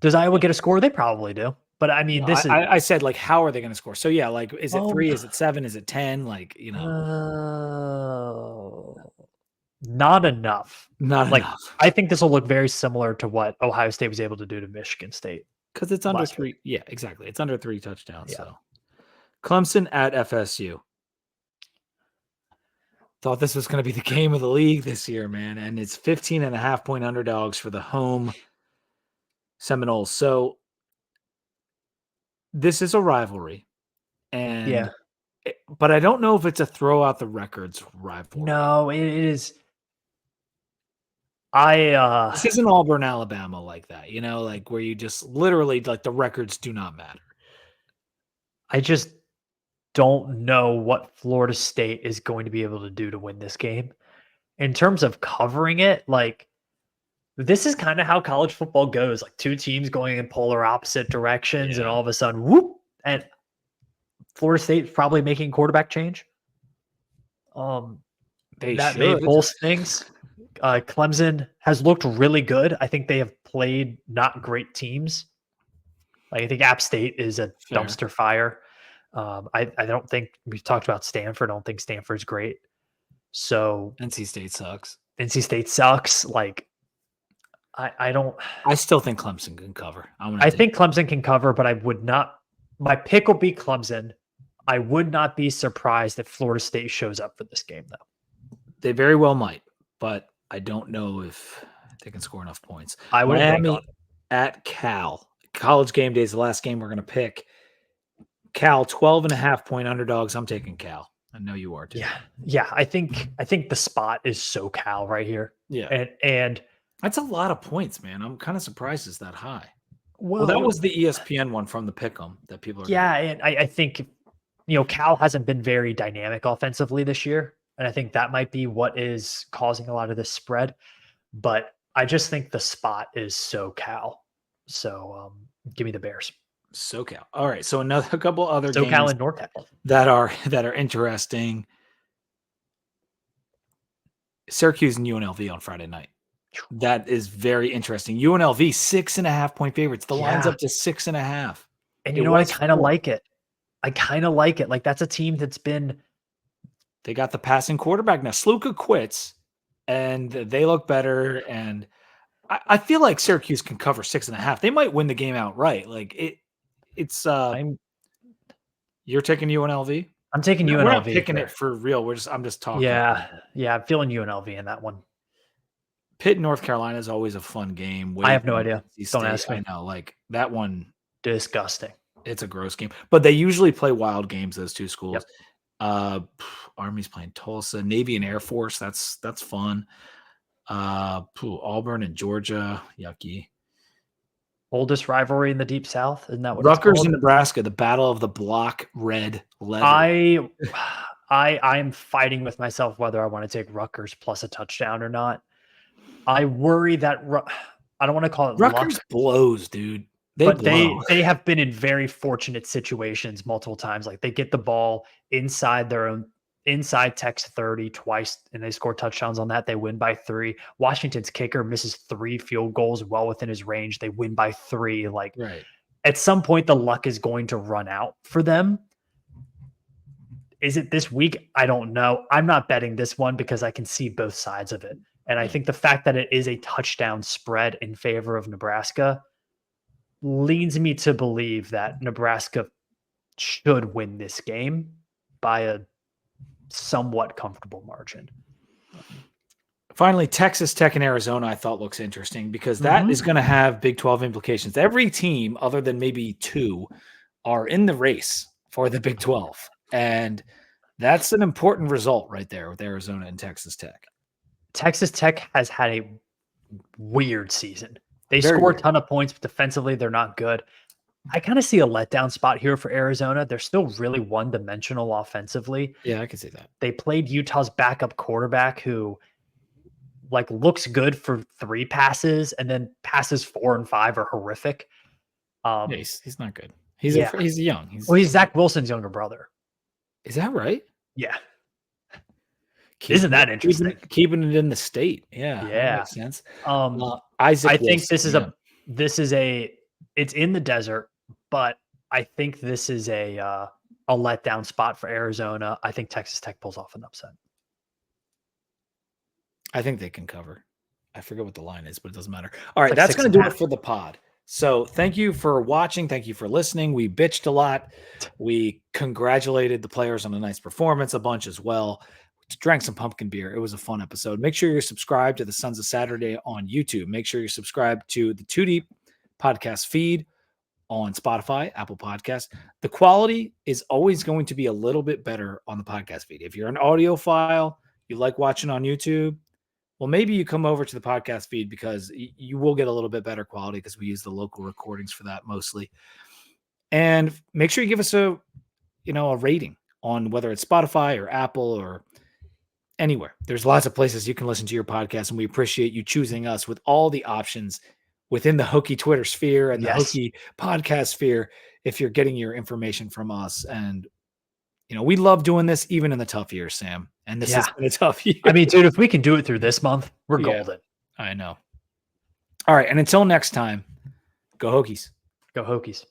Does Iowa get a score? They probably do. But I mean, I said, like, how are they going to score? So yeah, like, is it 3? Is it 7? Is it 10? Like, you know, not enough. Not enough. I think this will look very similar to what Ohio State was able to do to Michigan State because it's under 3. Yeah, exactly. It's under 3 touchdowns. Yeah. So Clemson at FSU. Thought this was going to be the game of the league this year, man, and it's 15.5-point underdogs for the home Seminoles. So this is a rivalry, and but I don't know if it's a throw out the records rivalry. No, it is. This isn't Auburn, Alabama like that, you know, like where you just literally like the records do not matter. I just don't know what Florida State is going to be able to do to win this game. In terms of covering it, like, this is kind of how college football goes. Like, 2 teams going in polar opposite directions, and all of a sudden, whoop! And Florida State's probably making quarterback change. That may pulse things. Clemson has looked really good. I think they have played not great teams. Like, I think App State is a dumpster fire. I don't think we've talked about Stanford. I don't think Stanford's great. So NC State sucks. Like, I still think Clemson can cover. I think Clemson can cover, but I would not. My pick will be Clemson. I would not be surprised if Florida State shows up for this game, though. They very well might, but I don't know if they can score enough points. I would Miami at Cal. College game day is the last game we're going to pick. Cal, 12.5-point underdogs. I'm taking Cal. I know you are too. Yeah. I think the spot is so Cal right here. Yeah, and that's a lot of points, man. I'm kind of surprised it's that high. Well, that was the ESPN one from the Pick'em that people are. Yeah, and I think, you know, Cal hasn't been very dynamic offensively this year, and I think that might be what is causing a lot of this spread. But I just think the spot is so Cal. So give me the Bears. SoCal. All right. So a couple other SoCal games and NorCal that are interesting. Syracuse and UNLV on Friday night. That is very interesting. UNLV 6.5-point favorites. The line's Yeah. up to 6.5. And It you know what? I was kind of 4. like it. I kind of like it. Like, that's a team that's been. They got the passing quarterback now. Sluka quits, and they look better. And I feel like Syracuse can cover 6.5. They might win the game outright. Like it's. You're taking UNLV. I'm taking UNLV. We're not picking here. it for real. I'm just talking. Yeah. I'm feeling UNLV in that one. Pitt, North Carolina is always a fun game. I have no idea. Don't ask me. I know, like that one. Disgusting. It's a gross game, but they usually play wild games. Those two schools. Yep. Army's playing Tulsa, Navy and Air Force. That's fun. Auburn and Georgia, yucky. Oldest rivalry in the Deep South, isn't that what Rutgers it's called? and Nebraska, the battle of the block red leather. I'm fighting with myself whether I want to take Rutgers plus a touchdown or not. I worry that I don't want to call it Rutgers luck, blows, dude. They have been in very fortunate situations multiple times. Like, they get the ball inside their own inside Tech's 30 twice, and they score touchdowns on that. They win by 3. Washington's kicker misses 3 field goals well within his range. They win by 3. Like, at some point, the luck is going to run out for them. Is it this week? I don't know. I'm not betting this one because I can see both sides of it. And I think the fact that it is a touchdown spread in favor of Nebraska leads me to believe that Nebraska should win this game by a somewhat comfortable margin. Finally, Texas Tech and Arizona, I thought looks interesting because that is going to have Big 12 implications. Every team, other than maybe 2, are in the race for the Big 12. And that's an important result right there with Arizona and Texas Tech. Texas Tech has had a weird season. They score a ton of points, but defensively, they're not good. I kind of see a letdown spot here for Arizona. They're still really one-dimensional offensively. Yeah, I can see that. They played Utah's backup quarterback who looks good for 3 passes, and then passes 4 and 5 are horrific. He's not good. He's young. He's Zach Wilson's younger brother. Is that right? Yeah. Isn't that interesting? Keeping it in the state. Yeah. That makes sense. Isaac I think Wilson, this is it's in the desert, but I think this is a letdown spot for Arizona. I think Texas Tech pulls off an upset. I think they can cover. I forget what the line is, but it doesn't matter. All right, that's going to do it for the pod. So thank you for watching. Thank you for listening. We bitched a lot. We congratulated the players on a nice performance, a bunch as well. Drank some pumpkin beer. It was a fun episode. Make sure you're subscribed to the Sons of Saturday on YouTube. Make sure you're subscribed to the Too Deep podcast feed on Spotify, Apple Podcasts. The quality is always going to be a little bit better on the podcast feed. If you're an audiophile, you like watching on YouTube, well, maybe you come over to the podcast feed because you will get a little bit better quality because we use the local recordings for that mostly. And make sure you give us a rating on whether it's Spotify or Apple or anywhere. There's lots of places you can listen to your podcast, and we appreciate you choosing us with all the options within the Hokie Twitter sphere and the Hokie podcast sphere if you're getting your information from us. And we love doing this even in the tough years, Sam. And this has been a tough year. I mean, dude, if we can do it through this month, we're golden. I know. All right. And until next time, go Hokies. Go Hokies.